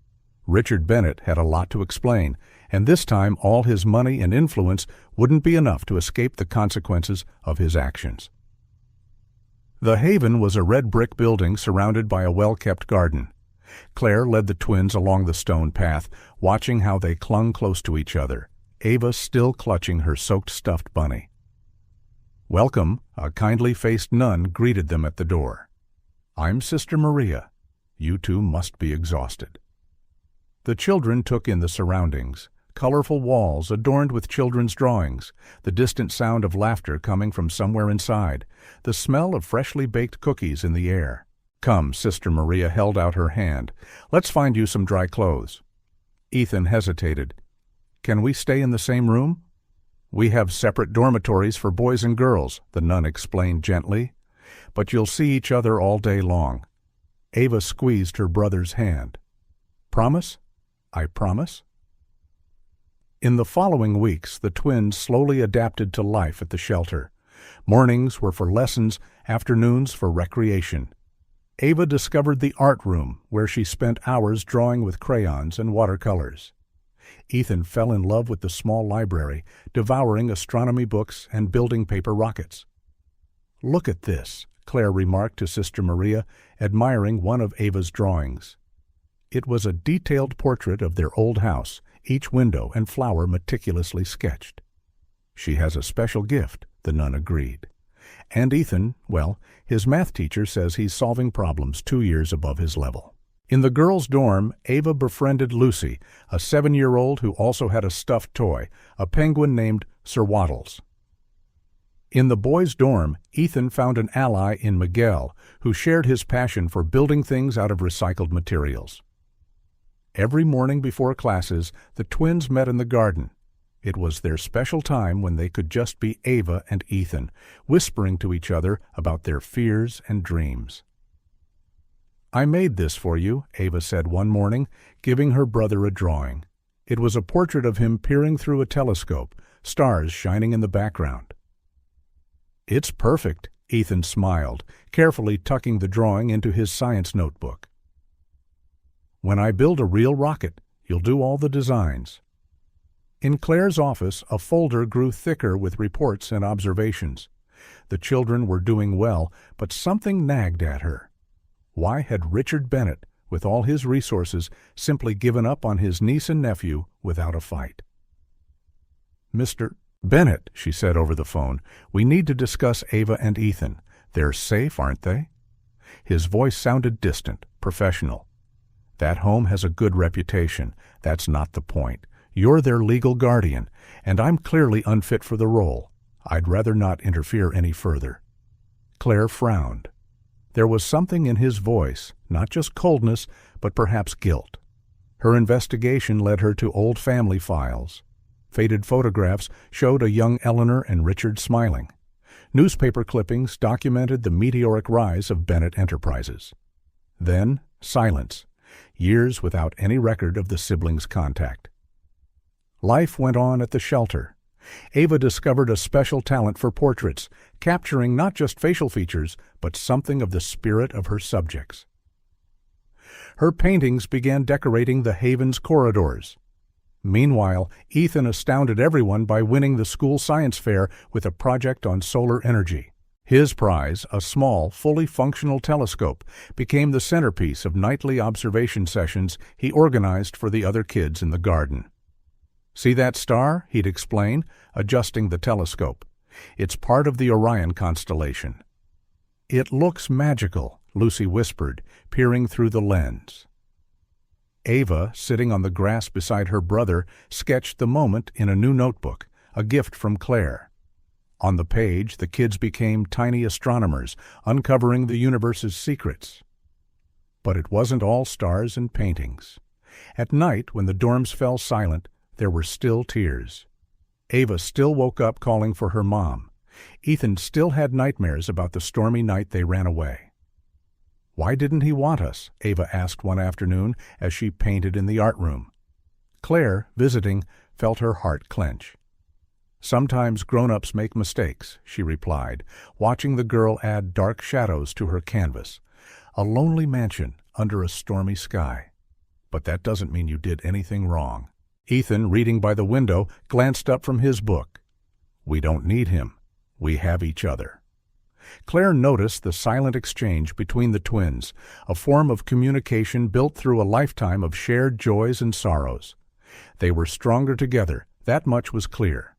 Richard Bennett had a lot to explain, and this time all his money and influence wouldn't be enough to escape the consequences of his actions. The Haven was a red brick building surrounded by a well-kept garden. Claire led the twins along the stone path, watching how they clung close to each other, Ava still clutching her soaked stuffed bunny. "Welcome," a kindly-faced nun greeted them at the door. "I'm Sister Maria. You two must be exhausted." The children took in the surroundings, colorful walls adorned with children's drawings, the distant sound of laughter coming from somewhere inside, the smell of freshly baked cookies in the air. "Come," Sister Maria held out her hand. "Let's find you some dry clothes." Ethan hesitated. "Can we stay in the same room?" "We have separate dormitories for boys and girls," the nun explained gently. "But you'll see each other all day long." Ava squeezed her brother's hand. "Promise?" "I promise." In the following weeks, the twins slowly adapted to life at the shelter. Mornings were for lessons, afternoons for recreation. Ava discovered the art room, where she spent hours drawing with crayons and watercolors. Ethan fell in love with the small library, devouring astronomy books and building paper rockets. "Look at this," Claire remarked to Sister Maria, admiring one of Ava's drawings. It was a detailed portrait of their old house, each window and flower meticulously sketched. "She has a special gift," the nun agreed. "And Ethan, well, his math teacher says he's solving problems 2 years above his level." In the girls' dorm, Ava befriended Lucy, a 7-year-old who also had a stuffed toy, a penguin named Sir Waddles. In the boys' dorm, Ethan found an ally in Miguel, who shared his passion for building things out of recycled materials. Every morning before classes, the twins met in the garden. It was their special time when they could just be Ava and Ethan, whispering to each other about their fears and dreams. "I made this for you," Ava said one morning, giving her brother a drawing. It was a portrait of him peering through a telescope, stars shining in the background. "It's perfect," Ethan smiled, carefully tucking the drawing into his science notebook. "When I build a real rocket, you'll do all the designs." In Claire's office, a folder grew thicker with reports and observations. The children were doing well, but something nagged at her. Why had Richard Bennett, with all his resources, simply given up on his niece and nephew without a fight? "Mr. Bennett," she said over the phone, "we need to discuss Ava and Ethan. They're safe, aren't they?" His voice sounded distant, professional. "That home has a good reputation. That's not the point. You're their legal guardian, and I'm clearly unfit for the role. I'd rather not interfere any further." Claire frowned. There was something in his voice, not just coldness, but perhaps guilt. Her investigation led her to old family files. Faded photographs showed a young Eleanor and Richard smiling. Newspaper clippings documented the meteoric rise of Bennett Enterprises. Then, silence. Years without any record of the siblings' contact. Life went on at the shelter. Ava discovered a special talent for portraits, capturing not just facial features, but something of the spirit of her subjects. Her paintings began decorating the Haven's corridors. Meanwhile, Ethan astounded everyone by winning the school science fair with a project on solar energy. His prize, a small, fully functional telescope, became the centerpiece of nightly observation sessions he organized for the other kids in the garden. "See that star?" he'd explain, adjusting the telescope. "It's part of the Orion constellation." "It looks magical," Lucy whispered, peering through the lens. Ava, sitting on the grass beside her brother, sketched the moment in a new notebook, a gift from Claire. On the page, the kids became tiny astronomers, uncovering the universe's secrets. But it wasn't all stars and paintings. At night, when the dorms fell silent, there were still tears. Ava still woke up calling for her mom. Ethan still had nightmares about the stormy night they ran away. "Why didn't he want us?" Ava asked one afternoon as she painted in the art room. Claire, visiting, felt her heart clench. "Sometimes grown-ups make mistakes," she replied, watching the girl add dark shadows to her canvas. A lonely mansion under a stormy sky. but that doesn't mean you did anything wrong. Ethan, reading by the window, glanced up from his book. We don't need him. We have each other. Claire noticed the silent exchange between the twins, a form of communication built through a lifetime of shared joys and sorrows. They were stronger together, that much was clear.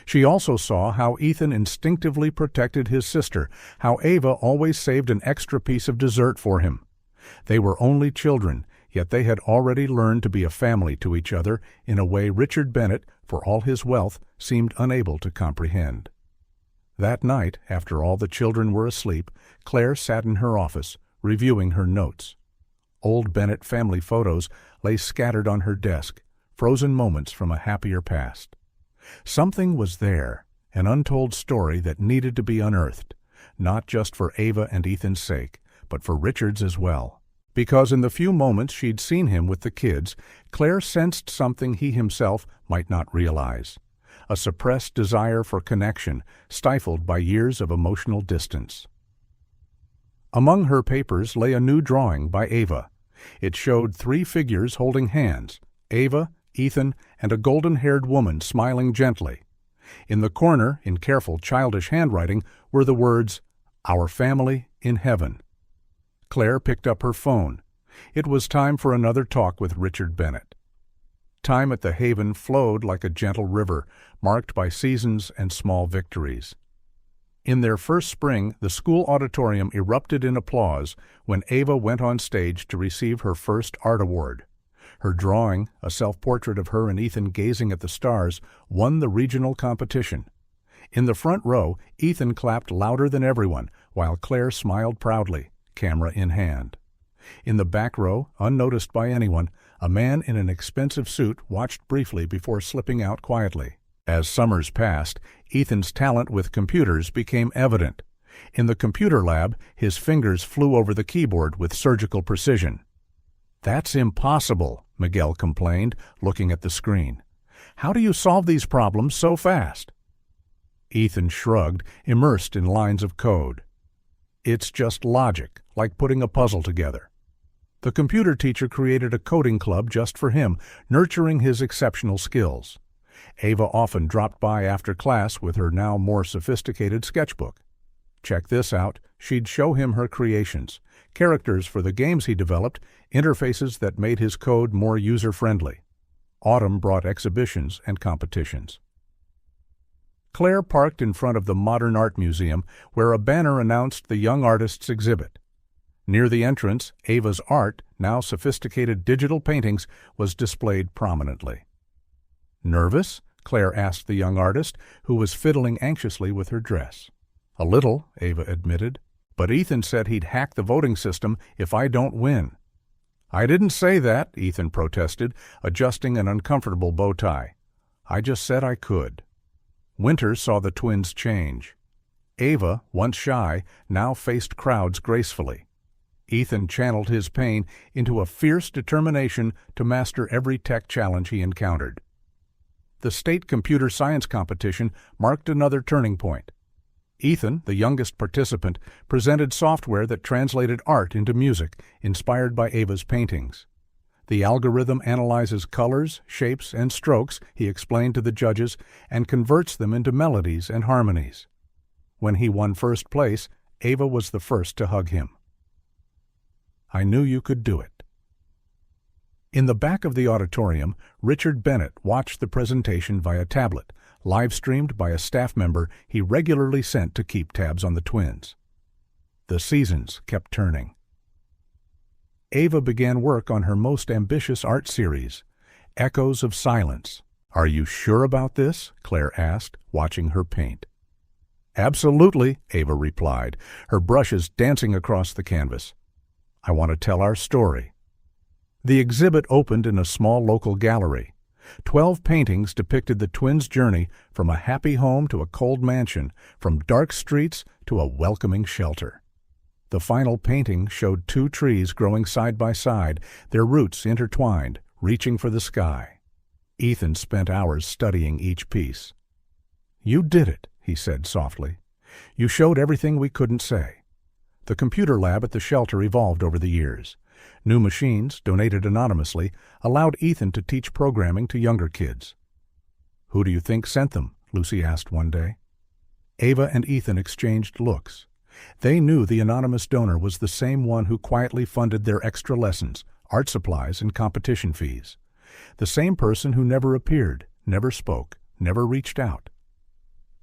She also saw how Ethan instinctively protected his sister, how Ava always saved an extra piece of dessert for him. They were only children, yet they had already learned to be a family to each other in a way Richard Bennett, for all his wealth, seemed unable to comprehend. That night, after all the children were asleep, Claire sat in her office, reviewing her notes. Old Bennett family photos lay scattered on her desk, frozen moments from a happier past. Something was there, an untold story that needed to be unearthed, not just for Ava and Ethan's sake, but for Richard's as well. Because in the few moments she'd seen him with the kids, Claire sensed something he himself might not realize. A suppressed desire for connection, stifled by years of emotional distance. Among her papers lay a new drawing by Ava. It showed 3 figures holding hands, Ava, Ethan, and a golden-haired woman smiling gently. In the corner, in careful, childish handwriting, were the words, "Our family in heaven." Claire picked up her phone. It was time for another talk with Richard Bennett. Time at the Haven flowed like a gentle river, marked by seasons and small victories. In their first spring, the school auditorium erupted in applause when Ava went on stage to receive her first art award. Her drawing, a self-portrait of her and Ethan gazing at the stars, won the regional competition. In the front row, Ethan clapped louder than everyone, while Claire smiled proudly, camera in hand. In the back row, unnoticed by anyone, a man in an expensive suit watched briefly before slipping out quietly. As summers passed, Ethan's talent with computers became evident. In the computer lab, his fingers flew over the keyboard with surgical precision. "That's impossible," Miguel complained, looking at the screen. "How do you solve these problems so fast?" Ethan shrugged, immersed in lines of code. "It's just logic, like putting a puzzle together." The computer teacher created a coding club just for him, nurturing his exceptional skills. Ava often dropped by after class with her now more sophisticated sketchbook. Check this out, she'd show him her creations, characters for the games he developed, interfaces that made his code more user-friendly. Autumn brought exhibitions and competitions. Claire parked in front of the Modern Art Museum, where a banner announced the Young Artists exhibit. Near the entrance, Ava's art, now sophisticated digital paintings, was displayed prominently. "Nervous?" Claire asked the young artist, who was fiddling anxiously with her dress. "A little," Ava admitted. "But Ethan said he'd hack the voting system if I don't win." "I didn't say that," Ethan protested, adjusting an uncomfortable bow tie. "I just said I could." Winter saw the twins change. Ava, once shy, now faced crowds gracefully. Ethan channeled his pain into a fierce determination to master every tech challenge he encountered. The state computer science competition marked another turning point. Ethan, the youngest participant, presented software that translated art into music, inspired by Ava's paintings. The algorithm analyzes colors, shapes, and strokes, he explained to the judges, and converts them into melodies and harmonies. When he won first place, Ava was the first to hug him. "I knew you could do it." In the back of the auditorium, Richard Bennett watched the presentation via tablet, live-streamed by a staff member he regularly sent to keep tabs on the twins. The seasons kept turning. Ava began work on her most ambitious art series, Echoes of Silence. "Are you sure about this?" Claire asked, watching her paint. "Absolutely," Ava replied, her brushes dancing across the canvas. "I want to tell our story." The exhibit opened in a small local gallery. 12 paintings depicted the twins' journey from a happy home to a cold mansion, from dark streets to a welcoming shelter. The final painting showed 2 trees growing side by side, their roots intertwined, reaching for the sky. Ethan spent hours studying each piece. "You did it," he said softly. "You showed everything we couldn't say." The computer lab at the shelter evolved over the years. New machines, donated anonymously, allowed Ethan to teach programming to younger kids. "Who do you think sent them?" Lucy asked one day. Ava and Ethan exchanged looks. They knew the anonymous donor was the same one who quietly funded their extra lessons, art supplies, and competition fees. The same person who never appeared, never spoke, never reached out.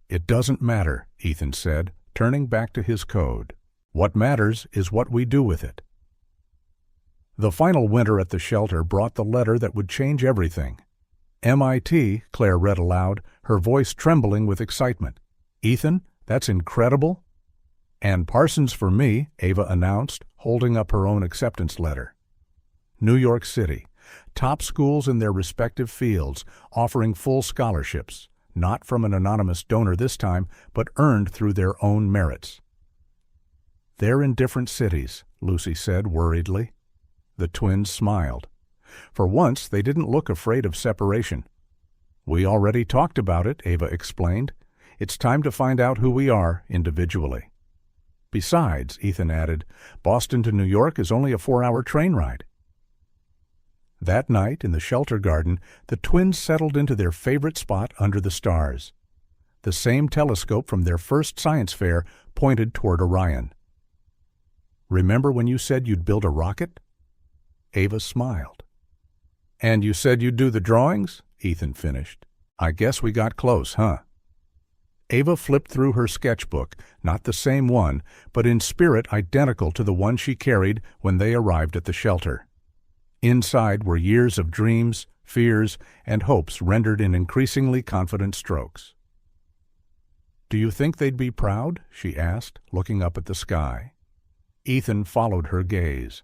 "It doesn't matter," Ethan said, turning back to his code. "What matters is what we do with it." The final winter at the shelter brought the letter that would change everything. "MIT," Claire read aloud, her voice trembling with excitement. "Ethan, that's incredible." "And Parsons for me," Ava announced, holding up her own acceptance letter. New York City, top schools in their respective fields, offering full scholarships, not from an anonymous donor this time, but earned through their own merits. "They're in different cities," Lucy said worriedly. The twins smiled. For once, they didn't look afraid of separation. "We already talked about it," Ava explained. "It's time to find out who we are individually." "Besides," Ethan added, "Boston to New York is only a 4-hour train ride." That night, in the shelter garden, the twins settled into their favorite spot under the stars. The same telescope from their first science fair pointed toward Orion. "Remember when you said you'd build a rocket?" Ava smiled. "And you said you'd do the drawings?" Ethan finished. "I guess we got close, huh?" Ava flipped through her sketchbook, not the same one, but in spirit identical to the one she carried when they arrived at the shelter. Inside were years of dreams, fears, and hopes rendered in increasingly confident strokes. "Do you think they'd be proud?" she asked, looking up at the sky. Ethan followed her gaze.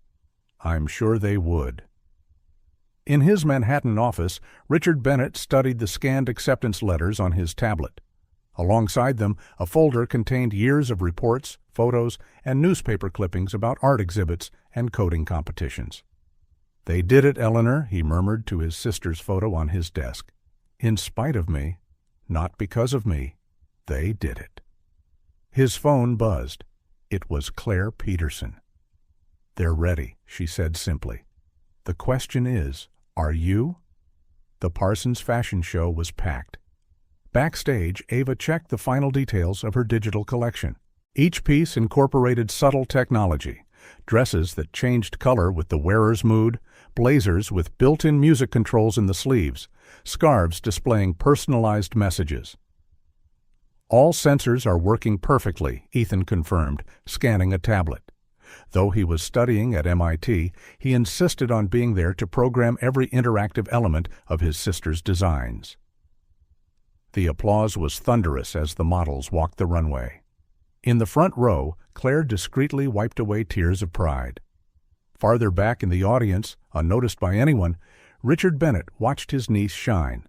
"I'm sure they would." In his Manhattan office, Richard Bennett studied the scanned acceptance letters on his tablet. Alongside them, a folder contained years of reports, photos, and newspaper clippings about art exhibits and coding competitions. "They did it, Eleanor," he murmured to his sister's photo on his desk. "In spite of me, not because of me, they did it." His phone buzzed. It was Claire Peterson. "They're ready," she said simply. "The question is, are you?" The Parsons fashion show was packed. Backstage, Ava checked the final details of her digital collection. Each piece incorporated subtle technology: dresses that changed color with the wearer's mood, blazers with built-in music controls in the sleeves, scarves displaying personalized messages. "All sensors are working perfectly," Ethan confirmed, scanning a tablet. Though he was studying at MIT, he insisted on being there to program every interactive element of his sister's designs. The applause was thunderous as the models walked the runway. In the front row, Claire discreetly wiped away tears of pride. Farther back in the audience, unnoticed by anyone, Richard Bennett watched his niece shine.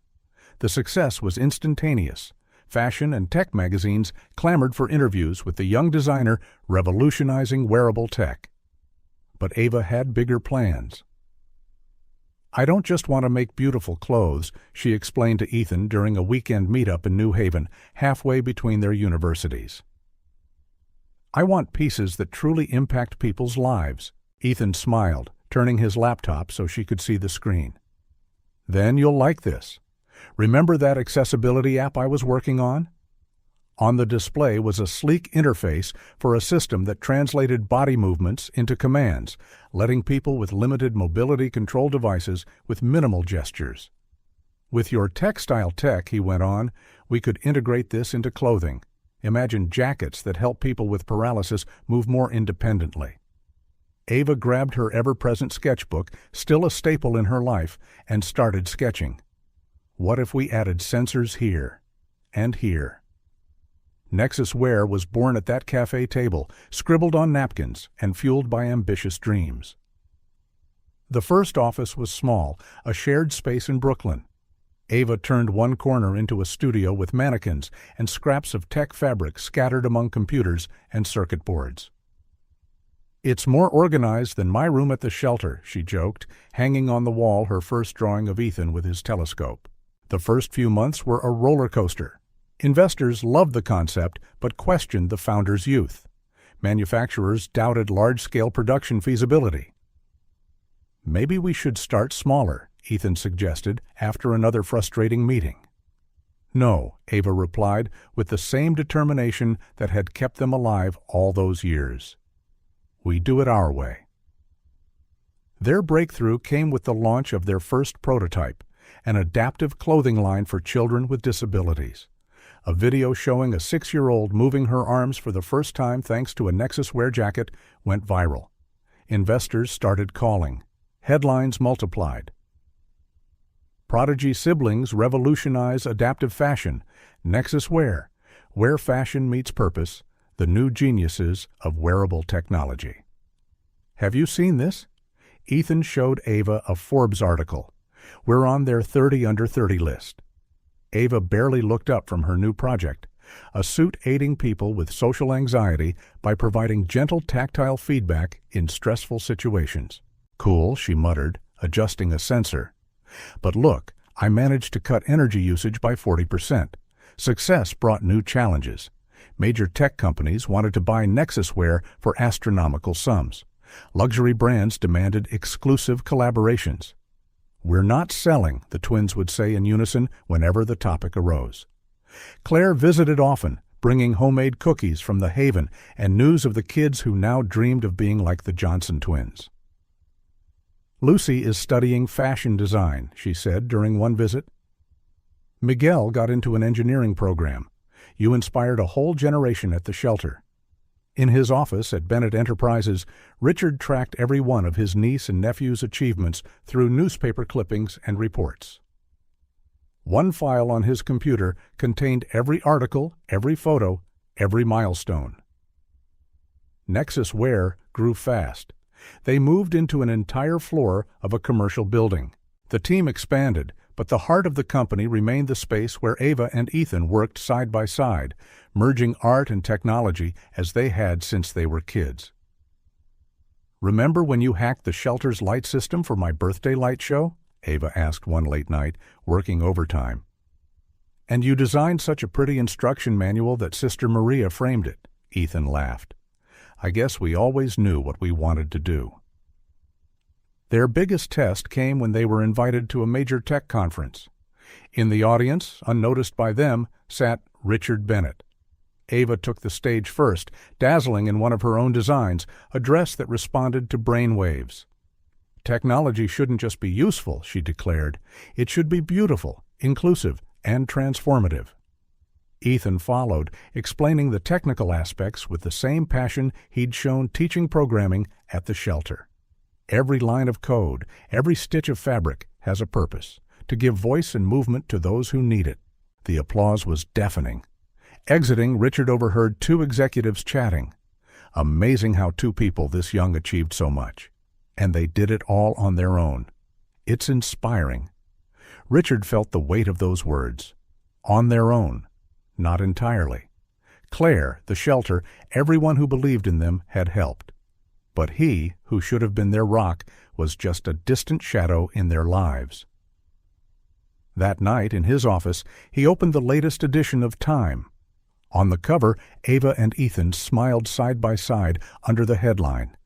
The success was instantaneous. Fashion and tech magazines clamored for interviews with the young designer revolutionizing wearable tech. But Ava had bigger plans. "I don't just want to make beautiful clothes," she explained to Ethan during a weekend meetup in New Haven, halfway between their universities. "I want pieces that truly impact people's lives." Ethan smiled, turning his laptop so she could see the screen. "Then you'll like this. Remember that accessibility app I was working on?" On the display was a sleek interface for a system that translated body movements into commands, letting people with limited mobility control devices with minimal gestures. "With your textile tech," he went on, "we could integrate this into clothing. Imagine jackets that help people with paralysis move more independently." Ava grabbed her ever-present sketchbook, still a staple in her life, and started sketching. What if we added sensors here and here? Nexus Wear was born at that cafe table, scribbled on napkins and fueled by ambitious dreams. The first office was small, a shared space in Brooklyn. Ava turned one corner into a studio with mannequins and scraps of tech fabric scattered among computers and circuit boards. "It's more organized than my room at the shelter," she joked, hanging on the wall her first drawing of Ethan with his telescope. The first few months were a roller coaster. Investors loved the concept but questioned the founder's youth. Manufacturers doubted large-scale production feasibility. Maybe we should start smaller, Ethan suggested after another frustrating meeting. No, Ava replied with the same determination that had kept them alive all those years. We do it our way. Their breakthrough came with the launch of their first prototype, an adaptive clothing line for children with disabilities. A video showing a 6-year-old moving her arms for the first time thanks to a Nexus Wear jacket went viral. Investors started calling. Headlines multiplied. Prodigy siblings revolutionize adaptive fashion. Nexus Wear, where fashion meets purpose, the new geniuses of wearable technology. Have you seen this? Ethan showed Ava a Forbes article. We're on their 30 under 30 list. Ava barely looked up from her new project, a suit aiding people with social anxiety by providing gentle tactile feedback in stressful situations. Cool, she muttered, adjusting a sensor. But look, I managed to cut energy usage by 40%. Success brought new challenges. Major tech companies wanted to buy Nexus Wear for astronomical sums. Luxury brands demanded exclusive collaborations. We're not selling, the twins would say in unison whenever the topic arose. Claire visited often, bringing homemade cookies from the Haven and news of the kids who now dreamed of being like the Johnson twins. Lucy is studying fashion design, she said during one visit. Miguel got into an engineering program. You inspired a whole generation at the shelter. In his office at Bennett Enterprises, Richard tracked every one of his niece and nephew's achievements through newspaper clippings and reports. One file on his computer contained every article, every photo, every milestone. Nexus Wear grew fast. They moved into an entire floor of a commercial building. The team expanded, but the heart of the company remained the space where Ava and Ethan worked side by side, merging art and technology as they had since they were kids. Remember when you hacked the shelter's light system for my birthday light show? Ava asked one late night, working overtime. And you designed such a pretty instruction manual that Sister Maria framed it, Ethan laughed. I guess we always knew what we wanted to do. Their biggest test came when they were invited to a major tech conference. In the audience, unnoticed by them, sat Richard Bennett. Ava took the stage first, dazzling in one of her own designs, a dress that responded to brain waves. Technology shouldn't just be useful, she declared. It should be beautiful, inclusive, and transformative. Ethan followed, explaining the technical aspects with the same passion he'd shown teaching programming at the shelter. Every line of code, every stitch of fabric has a purpose, to give voice and movement to those who need it. The applause was deafening. Exiting, Richard overheard two executives chatting. Amazing how two people this young achieved so much. And they did it all on their own. It's inspiring. Richard felt the weight of those words. On their own. Not entirely. Claire, the shelter, everyone who believed in them had helped. But he, who should have been their rock, was just a distant shadow in their lives. That night, in his office, he opened the latest edition of Time. On the cover, Ava and Ethan smiled side by side under the headline,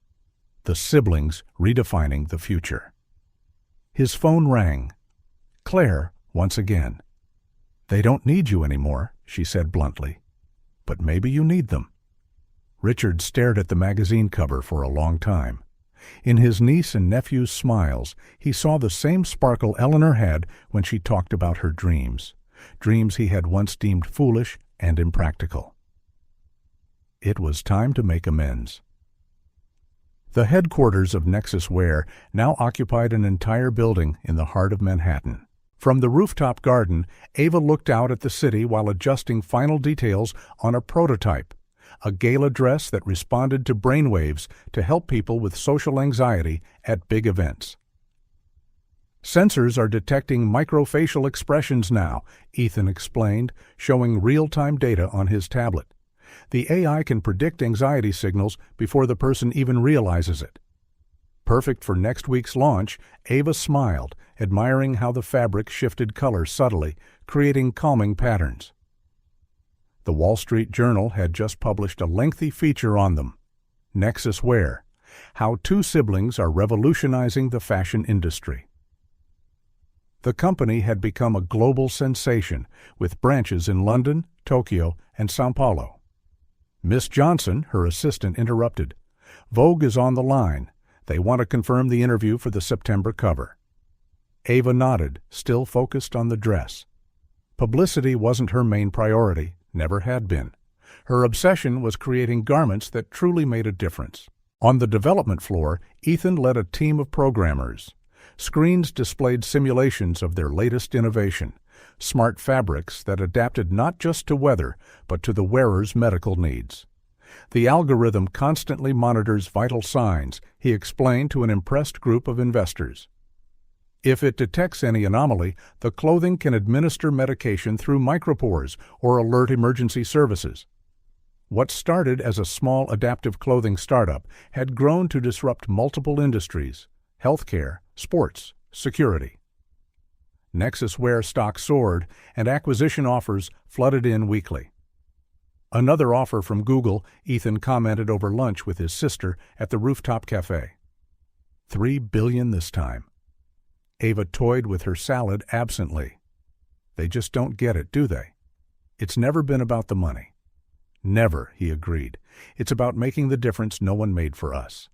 The Siblings Redefining the Future. His phone rang. Claire, once again. They don't need you anymore, she said bluntly. But maybe you need them. Richard stared at the magazine cover for a long time. In his niece and nephew's smiles, he saw the same sparkle Eleanor had when she talked about her dreams, dreams he had once deemed foolish and impractical. It was time to make amends. The headquarters of Nexus Wear now occupied an entire building in the heart of Manhattan. From the rooftop garden, Ava looked out at the city while adjusting final details on a prototype, a gala dress that responded to brainwaves to help people with social anxiety at big events. Sensors are detecting microfacial expressions now, Ethan explained, showing real-time data on his tablet. The AI can predict anxiety signals before the person even realizes it. Perfect for next week's launch, Ava smiled, admiring how the fabric shifted color subtly, creating calming patterns. The Wall Street Journal had just published a lengthy feature on them. Nexus Wear, How two siblings are revolutionizing the fashion industry. The company had become a global sensation, with branches in London, Tokyo, and São Paulo. Miss Johnson, her assistant, interrupted. "Vogue is on the line. They want to confirm the interview for the September cover." Ava nodded, still focused on the dress. Publicity wasn't her main priority, never had been. Her obsession was creating garments that truly made a difference. On the development floor, Ethan led a team of programmers. Screens displayed simulations of their latest innovation, smart fabrics that adapted not just to weather, but to the wearer's medical needs. The algorithm constantly monitors vital signs, he explained to an impressed group of investors. If it detects any anomaly, the clothing can administer medication through micropores or alert emergency services. What started as a small adaptive clothing startup had grown to disrupt multiple industries: healthcare, sports, security. Nexus Wear stock soared, and acquisition offers flooded in weekly. Another offer from Google, Ethan commented over lunch with his sister at the rooftop cafe. $3 billion this time. Ava toyed with her salad absently. They just don't get it, do they? It's never been about the money. Never, he agreed. It's about making the difference no one made for us.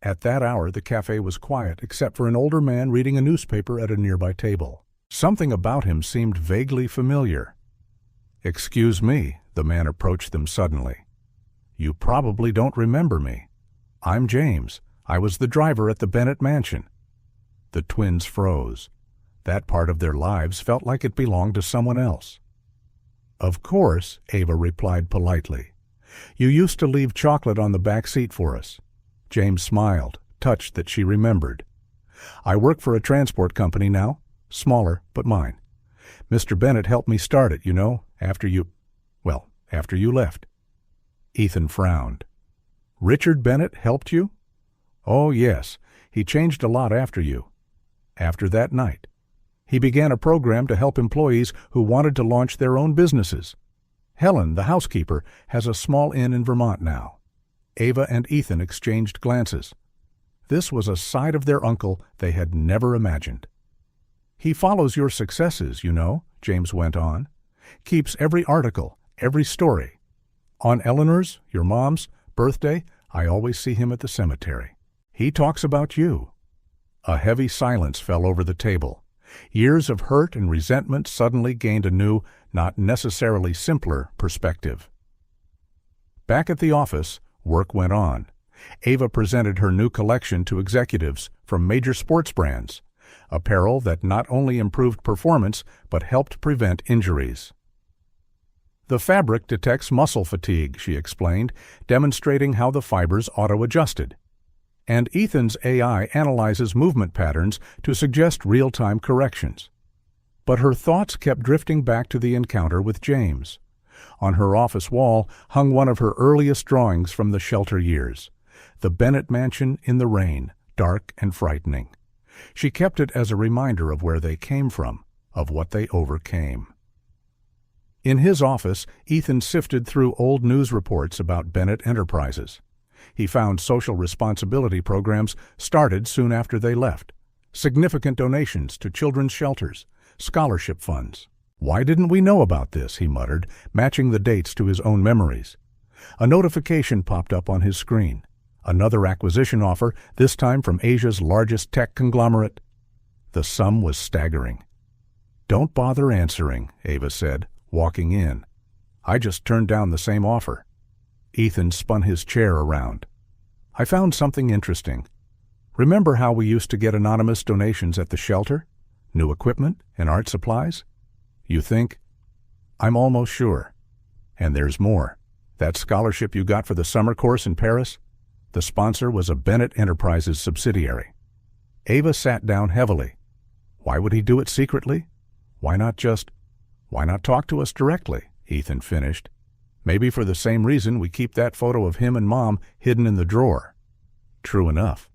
At that hour, the cafe was quiet, except for an older man reading a newspaper at a nearby table. Something about him seemed vaguely familiar. "Excuse me," the man approached them suddenly. "You probably don't remember me. I'm James. I was the driver at the Bennett mansion." The twins froze. That part of their lives felt like it belonged to someone else. "Of course," Ava replied politely. "You used to leave chocolate on the back seat for us." James smiled, touched that she remembered. "I work for a transport company now. Smaller, but mine. Mr. Bennett helped me start it, after you left." Ethan frowned. "Richard Bennett helped you?" "Oh, yes. He changed a lot after you. After that night. He began a program to help employees who wanted to launch their own businesses. Helen, the housekeeper, has a small inn in Vermont now." Ava and Ethan exchanged glances. This was a side of their uncle they had never imagined. "He follows your successes, James went on. Keeps every article, every story. On Eleanor's, your mom's, birthday, I always see him at the cemetery. He talks about you." A heavy silence fell over the table. Years of hurt and resentment suddenly gained a new, not necessarily simpler, perspective. Back at the office, work went on. Ava presented her new collection to executives from major sports brands, apparel that not only improved performance but helped prevent injuries. "The fabric detects muscle fatigue," she explained, demonstrating how the fibers auto-adjusted. "And Ethan's AI analyzes movement patterns to suggest real-time corrections." But her thoughts kept drifting back to the encounter with James. On her office wall hung one of her earliest drawings from the shelter years, the Bennett mansion in the rain, dark and frightening. She kept it as a reminder of where they came from, of what they overcame. In his office, Ethan sifted through old news reports about Bennett Enterprises. He found social responsibility programs started soon after they left, significant donations to children's shelters, scholarship funds. "Why didn't we know about this?" he muttered, matching the dates to his own memories. A notification popped up on his screen. Another acquisition offer, this time from Asia's largest tech conglomerate. The sum was staggering. "Don't bother answering," Ava said, walking in. "I just turned down the same offer." Ethan spun his chair around. "I found something interesting. Remember how we used to get anonymous donations at the shelter? New equipment and art supplies? You think?" "I'm almost sure. And there's more. That scholarship you got for the summer course in Paris? The sponsor was a Bennett Enterprises subsidiary." Ava sat down heavily. "Why would he do it secretly? Why not talk to us directly?" Ethan finished. "Maybe for the same reason we keep that photo of him and Mom hidden in the drawer." True enough.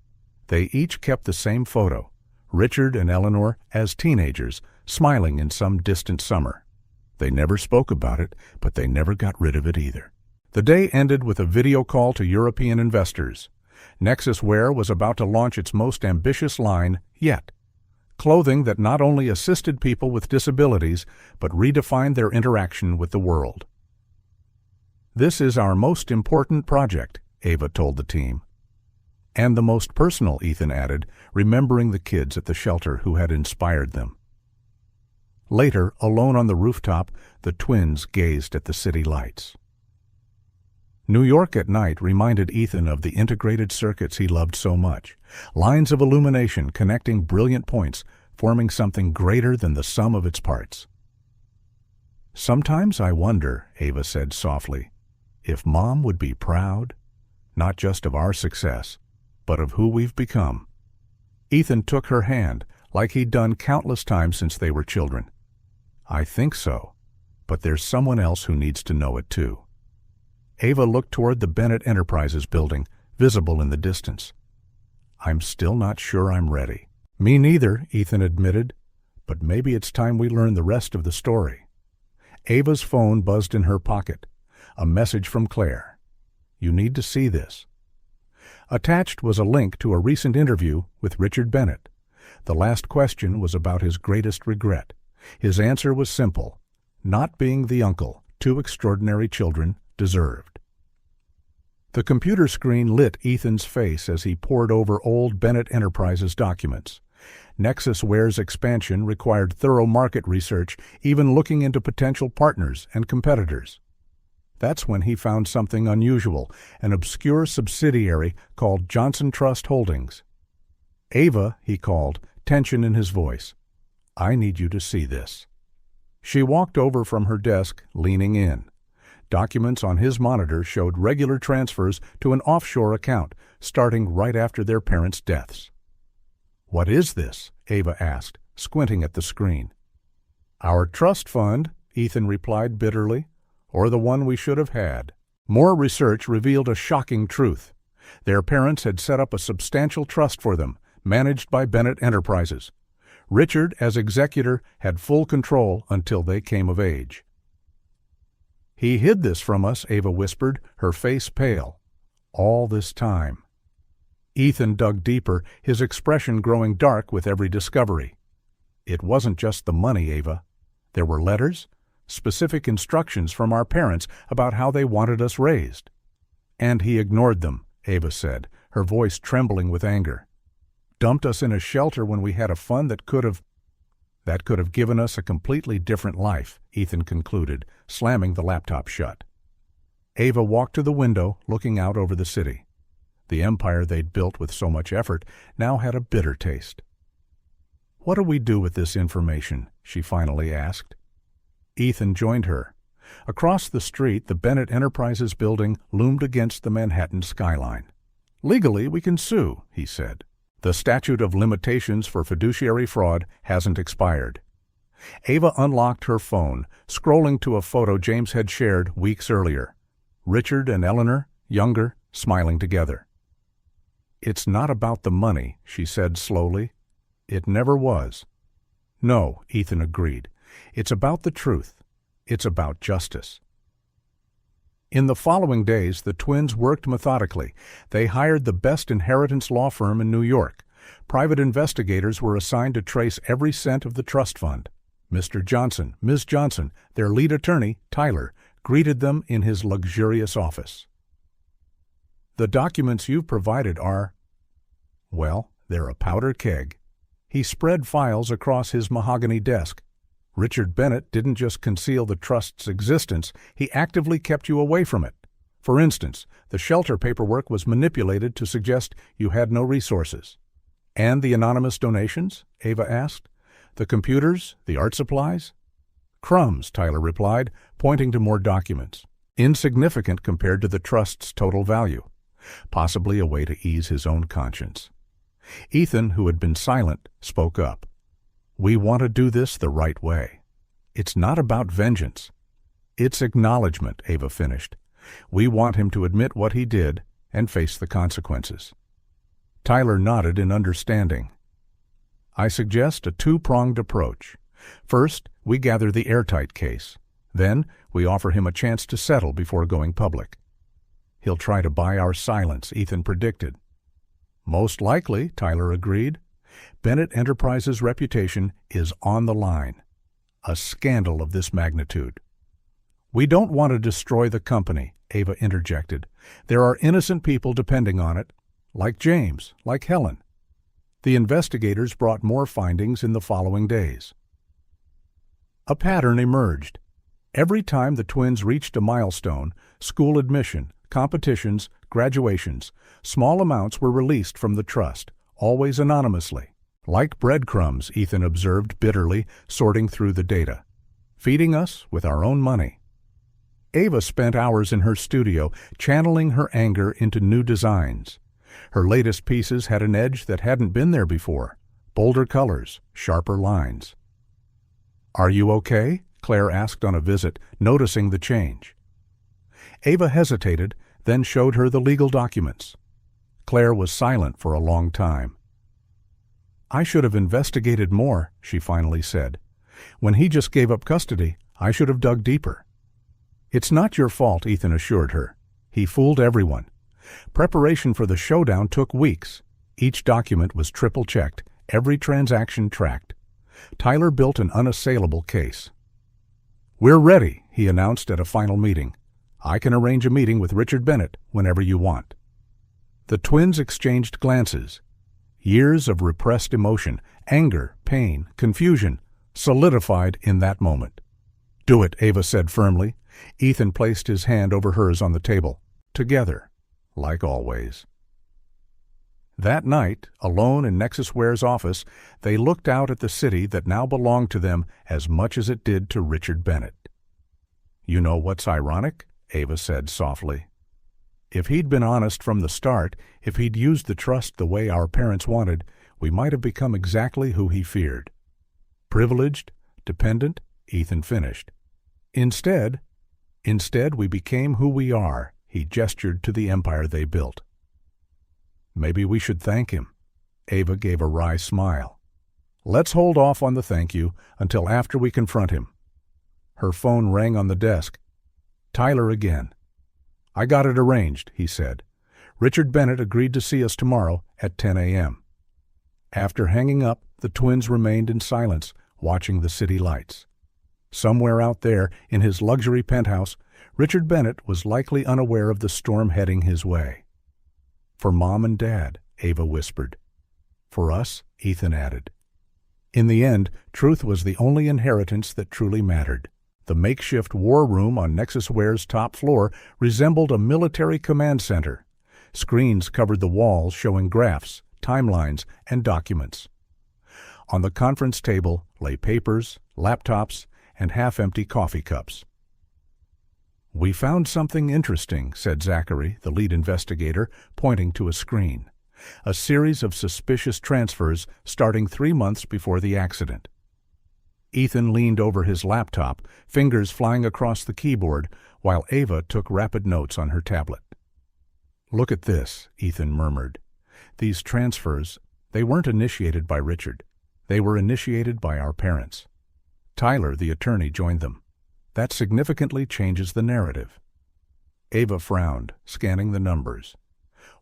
They each kept the same photo, Richard and Eleanor as teenagers, smiling in some distant summer. They never spoke about it, but they never got rid of it either. The day ended with a video call to European investors. Nexus Wear was about to launch its most ambitious line yet. Clothing that not only assisted people with disabilities, but redefined their interaction with the world. "This is our most important project," Ava told the team. "And the most personal," Ethan added, remembering the kids at the shelter who had inspired them. Later, alone on the rooftop, the twins gazed at the city lights. New York at night reminded Ethan of the integrated circuits he loved so much, lines of illumination connecting brilliant points, forming something greater than the sum of its parts. "Sometimes I wonder," Ava said softly, "if Mom would be proud, not just of our success, but of who we've become." Ethan took her hand, like he'd done countless times since they were children. "I think so, but there's someone else who needs to know it too." Ava looked toward the Bennett Enterprises building, visible in the distance. "I'm still not sure I'm ready." "Me neither," Ethan admitted, "but maybe it's time we learn the rest of the story." Ava's phone buzzed in her pocket. A message from Claire. "You need to see this." Attached was a link to a recent interview with Richard Bennett. The last question was about his greatest regret. His answer was simple: not being the uncle two extraordinary children deserved. The computer screen lit Ethan's face as he pored over old Bennett Enterprises documents. Nexus Wear's expansion required thorough market research, even looking into potential partners and competitors. That's when he found something unusual, an obscure subsidiary called Johnson Trust Holdings. "Ava," he called, tension in his voice, "I need you to see this." She walked over from her desk, leaning in. Documents on his monitor showed regular transfers to an offshore account, starting right after their parents' deaths. "What is this?" Ava asked, squinting at the screen. "Our trust fund," Ethan replied bitterly, "or the one we should have had." More research revealed a shocking truth. Their parents had set up a substantial trust for them, managed by Bennett Enterprises. Richard, as executor, had full control until they came of age. "He hid this from us," Ava whispered, her face pale. "All this time." Ethan dug deeper, his expression growing dark with every discovery. "It wasn't just the money, Ava. There were letters, specific instructions from our parents about how they wanted us raised." "And he ignored them," Ava said, her voice trembling with anger. "Dumped us in a shelter when we had a fund that could have given us a completely different life," Ethan concluded, slamming the laptop shut. Ava walked to the window, looking out over the city. The empire they'd built with so much effort now had a bitter taste. "What do we do with this information?" she finally asked. Ethan joined her. Across the street, the Bennett Enterprises building loomed against the Manhattan skyline. "Legally, we can sue," he said. "The statute of limitations for fiduciary fraud hasn't expired." Ava unlocked her phone, scrolling to a photo James had shared weeks earlier. Richard and Eleanor, younger, smiling together. "It's not about the money," she said slowly. "It never was." "No," Ethan agreed. "It's about the truth. It's about justice." In the following days, the twins worked methodically. They hired the best inheritance law firm in New York. Private investigators were assigned to trace every cent of the trust fund. Mr. Johnson, Ms. Johnson, their lead attorney, Tyler, greeted them in his luxurious office. "The documents you've provided are, well, they're a powder keg." He spread files across his mahogany desk. "Richard Bennett didn't just conceal the trust's existence, he actively kept you away from it. For instance, the shelter paperwork was manipulated to suggest you had no resources." "And the anonymous donations?" Ava asked. "The computers, the art supplies?" "Crumbs," Tyler replied, pointing to more documents. "Insignificant compared to the trust's total value." Possibly a way to ease his own conscience. Ethan, who had been silent, spoke up. "We want to do this the right way. It's not about vengeance. It's acknowledgement," Ava finished. "We want him to admit what he did and face the consequences." Tyler nodded in understanding. "I suggest a two-pronged approach. First, we gather the airtight case. Then, we offer him a chance to settle before going public." "He'll try to buy our silence," Ethan predicted. Most likely, Tyler agreed. Bennett Enterprises' reputation is on the line. A scandal of this magnitude. We don't want to destroy the company, Ava interjected. There are innocent people depending on it, like James, like Helen. The investigators brought more findings in the following days. A pattern emerged. Every time the twins reached a milestone, school admission, competitions, graduations, small amounts were released from the trust, always anonymously. Like breadcrumbs, Ethan observed bitterly, sorting through the data. Feeding us with our own money. Ava spent hours in her studio, channeling her anger into new designs. Her latest pieces had an edge that hadn't been there before. Bolder colors, sharper lines. "Are you okay?" Claire asked on a visit, noticing the change. Ava hesitated, then showed her the legal documents. Claire was silent for a long time. "I should have investigated more," she finally said. "When he just gave up custody, I should have dug deeper." "It's not your fault," Ethan assured her. "He fooled everyone. Preparation for the showdown took weeks. Each document was triple-checked, every transaction tracked. Tyler built an unassailable case." "We're ready," he announced at a final meeting. "I can arrange a meeting with Richard Bennett whenever you want." The twins exchanged glances. Years of repressed emotion, anger, pain, confusion, solidified in that moment. "Do it," Ava said firmly. Ethan placed his hand over hers on the table. Together, like always. That night, alone in Nexus Ware's office, they looked out at the city that now belonged to them as much as it did to Richard Bennett. "You know what's ironic?" Ava said softly. "If he'd been honest from the start, if he'd used the trust the way our parents wanted, we might have become exactly who he feared. Privileged, dependent," Ethan finished. Instead, we became who we are," he gestured to the empire they built. "Maybe we should thank him." Ava gave a wry smile. "Let's hold off on the thank you until after we confront him." Her phone rang on the desk. Tyler again. "I got it arranged," he said. "Richard Bennett agreed to see us tomorrow at 10 a.m. After hanging up, the twins remained in silence, watching the city lights. Somewhere out there, in his luxury penthouse, Richard Bennett was likely unaware of the storm heading his way. "For Mom and Dad," Ava whispered. "For us," Ethan added. In the end, truth was the only inheritance that truly mattered. The makeshift war room on Nexus Ware's top floor resembled a military command center. Screens covered the walls showing graphs, timelines, and documents. On the conference table lay papers, laptops, and half-empty coffee cups. "We found something interesting," said Zachary, the lead investigator, pointing to a screen. A series of suspicious transfers starting 3 months before the accident. Ethan leaned over his laptop, fingers flying across the keyboard, while Ava took rapid notes on her tablet. "Look at this," Ethan murmured. "These transfers, they weren't initiated by Richard. They were initiated by our parents. Tyler, the attorney, joined them. That significantly changes the narrative." Ava frowned, scanning the numbers.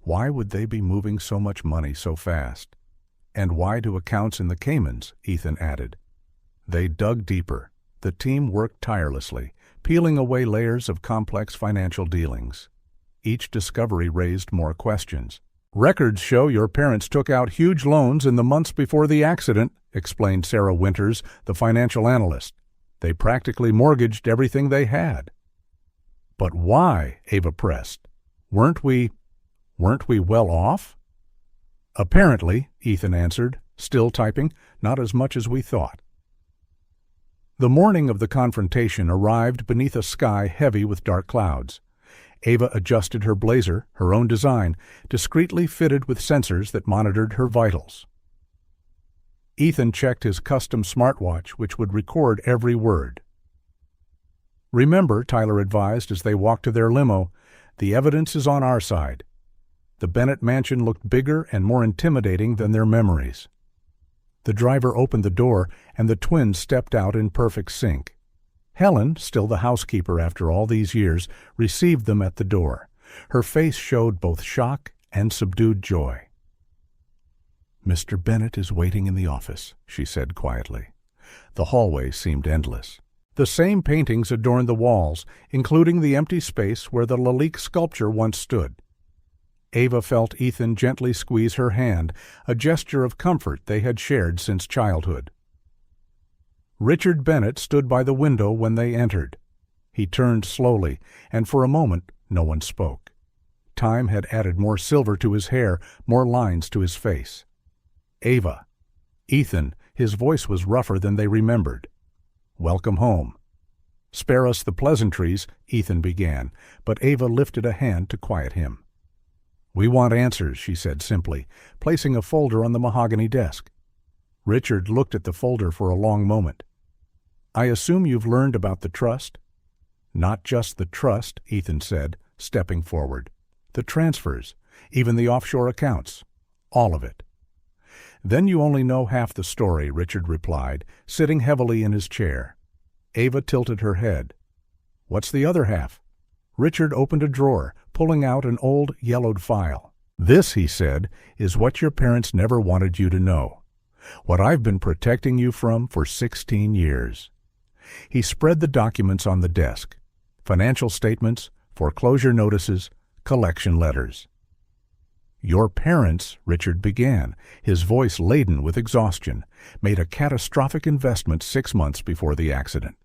Why would they be moving so much money so fast? "And why do accounts in the Caymans?" Ethan added. They dug deeper. The team worked tirelessly, peeling away layers of complex financial dealings. Each discovery raised more questions. "Records show your parents took out huge loans in the months before the accident," explained Sarah Winters, the financial analyst. "They practically mortgaged everything they had." "But why?" Ava pressed. Weren't we well off?" "Apparently," Ethan answered, still typing, "not as much as we thought." The morning of the confrontation arrived beneath a sky heavy with dark clouds. Ava adjusted her blazer, her own design, discreetly fitted with sensors that monitored her vitals. Ethan checked his custom smartwatch, which would record every word. "Remember," Tyler advised as they walked to their limo, "the evidence is on our side." The Bennett mansion looked bigger and more intimidating than their memories. The driver opened the door, and the twins stepped out in perfect sync. Helen, still the housekeeper after all these years, received them at the door. Her face showed both shock and subdued joy. "Mr. Bennett is waiting in the office," she said quietly. The hallway seemed endless. The same paintings adorned the walls, including the empty space where the Lalique sculpture once stood. Ava felt Ethan gently squeeze her hand, a gesture of comfort they had shared since childhood. Richard Bennett stood by the window when they entered. He turned slowly, and for a moment no one spoke. Time had added more silver to his hair, more lines to his face. "Ava." Ethan, his voice was rougher than they remembered. "Welcome home." "Spare us the pleasantries," Ethan began, but Ava lifted a hand to quiet him. "We want answers," she said simply, placing a folder on the mahogany desk. Richard looked at the folder for a long moment. "I assume you've learned about the trust?" "Not just the trust," Ethan said, stepping forward. "The transfers, even the offshore accounts. All of it." "Then you only know half the story," Richard replied, sitting heavily in his chair. Ava tilted her head. "What's the other half?" Richard opened a drawer, pulling out an old, yellowed file. "This," he said, "is what your parents never wanted you to know. What I've been protecting you from for 16 years. He spread the documents on the desk. Financial statements, foreclosure notices, collection letters. "Your parents," Richard began, his voice laden with exhaustion, "made a catastrophic investment 6 months before the accident.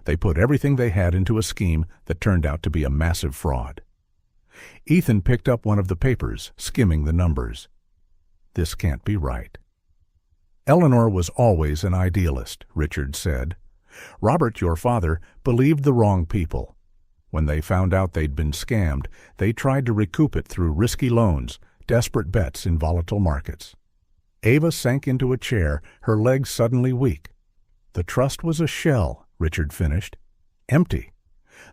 They put everything they had into a scheme that turned out to be a massive fraud." Ethan picked up one of the papers, skimming the numbers. "This can't be right." "Eleanor was always an idealist," Richard said. "Robert, your father, believed the wrong people. When they found out they'd been scammed, they tried to recoup it through risky loans, desperate bets in volatile markets." Ava sank into a chair, her legs suddenly weak. "The trust was a shell," Richard finished. "Empty.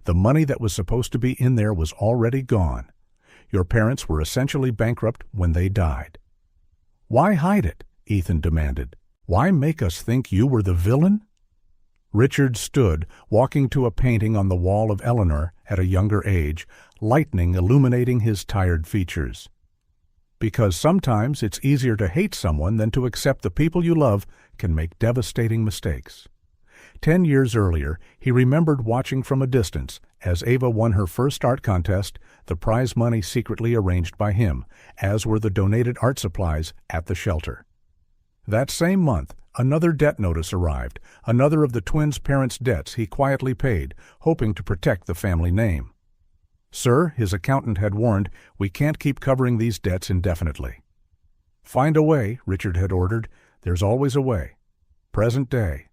The money that was supposed to be in there was already gone. Your parents were essentially bankrupt when they died." "Why hide it?" Ethan demanded. "Why make us think you were the villain?" Richard stood, walking to a painting on the wall of Eleanor at a younger age, lightning illuminating his tired features. "Because sometimes it's easier to hate someone than to accept the people you love can make devastating mistakes." 10 years earlier, he remembered watching from a distance as Ava won her first art contest, the prize money secretly arranged by him, as were the donated art supplies at the shelter. That same month, another debt notice arrived, another of the twins' parents' debts he quietly paid, hoping to protect the family name. "Sir," his accountant had warned, "we can't keep covering these debts indefinitely." "Find a way," Richard had ordered. "There's always a way. Present day."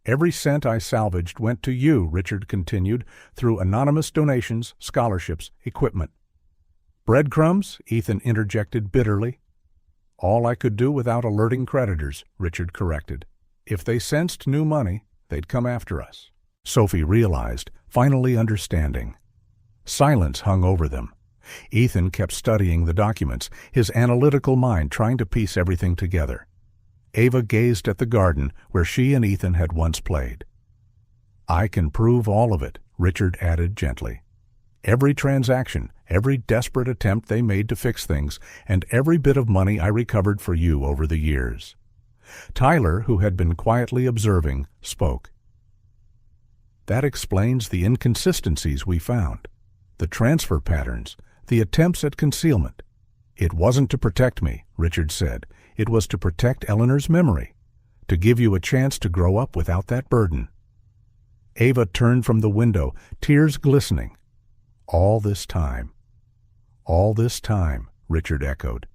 "Every cent I salvaged went to you," Richard continued, "through anonymous donations, scholarships, equipment." "Breadcrumbs?" Ethan interjected bitterly. "All I could do without alerting creditors," Richard corrected. "If they sensed new money, they'd come after us." Sophie realized, finally understanding. Silence hung over them. Ethan kept studying the documents, his analytical mind trying to piece everything together. Ava gazed at the garden where she and Ethan had once played. "I can prove all of it," Richard added gently. "Every transaction, every desperate attempt they made to fix things, and every bit of money I recovered for you over the years." Tyler, who had been quietly observing, spoke. "That explains the inconsistencies we found, the transfer patterns, the attempts at concealment. It wasn't to protect me," Richard said. "It was to protect Eleanor's memory, to give you a chance to grow up without that burden." Ava turned from the window, tears glistening. All this time," Richard echoed.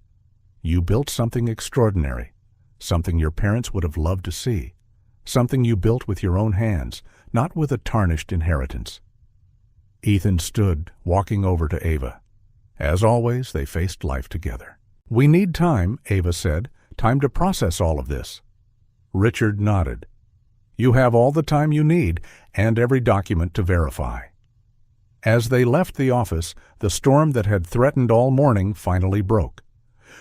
"You built something extraordinary, something your parents would have loved to see, something you built with your own hands, not with a tarnished inheritance." Ethan stood, walking over to Ava. As always, they faced life together. "We need time," Ava said, "time to process all of this." Richard nodded. "You have all the time you need, and every document to verify." As they left the office, the storm that had threatened all morning finally broke.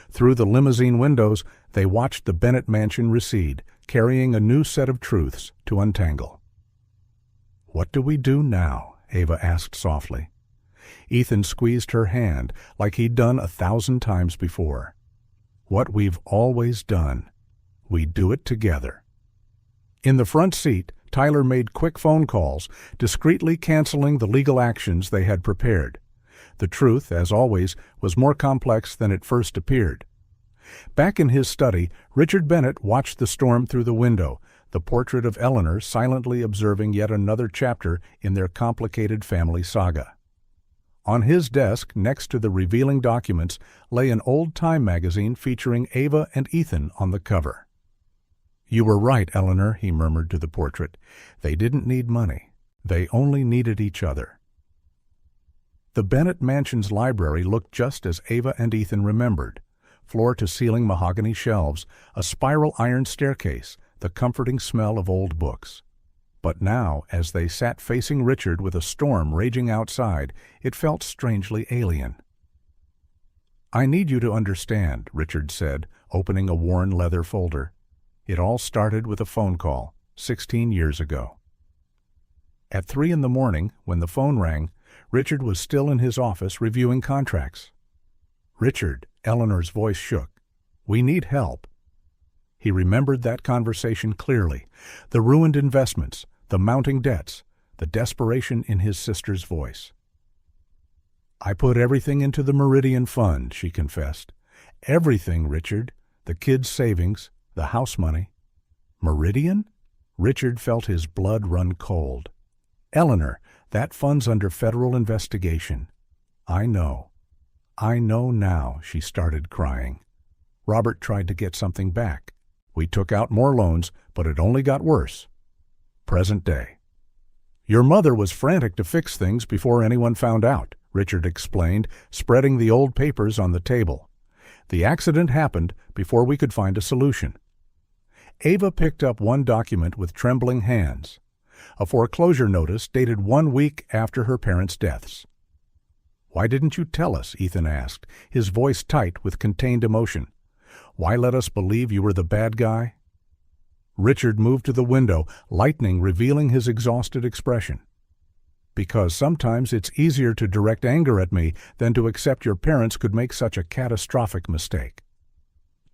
Through the limousine windows, they watched the Bennett mansion recede, carrying a new set of truths to untangle. "What do we do now?" Ava asked softly. Ethan squeezed her hand like he'd done 1,000 times before. What we've always done. We do it together. In the front seat, Tyler made quick phone calls, discreetly canceling the legal actions they had prepared. The truth, as always, was more complex than it first appeared. Back in his study, Richard Bennett watched the storm through the window, the portrait of Eleanor silently observing yet another chapter in their complicated family saga. On his desk, next to the revealing documents, lay an old Time magazine featuring Ava and Ethan on the cover. "You were right, Eleanor," he murmured to the portrait. "They didn't need money. They only needed each other." The Bennett Mansion's library looked just as Ava and Ethan remembered. Floor-to-ceiling mahogany shelves, a spiral iron staircase, the comforting smell of old books. But now, as they sat facing Richard with a storm raging outside, it felt strangely alien. "I need you to understand," Richard said, opening a worn leather folder. "It all started with a phone call, 16 years ago." At 3 a.m, when the phone rang, Richard was still in his office reviewing contracts. "Richard," Eleanor's voice shook. "We need help." He remembered that conversation clearly, the ruined investments, the mounting debts, the desperation in his sister's voice. "I put everything into the Meridian Fund," she confessed. "Everything, Richard. The kids' savings, the house money." "Meridian?" Richard felt his blood run cold. "Eleanor, that fund's under federal investigation." "I know. I know now," she started crying. "Robert tried to get something back. We took out more loans, but it only got worse." Present day. "Your mother was frantic to fix things before anyone found out," Richard explained, spreading the old papers on the table. "The accident happened before we could find a solution." Ava picked up one document with trembling hands. A foreclosure notice dated 1 week after her parents' deaths. "Why didn't you tell us?" Ethan asked, his voice tight with contained emotion. "Why let us believe you were the bad guy?" Richard moved to the window, lightning revealing his exhausted expression. "Because sometimes it's easier to direct anger at me than to accept your parents could make such a catastrophic mistake."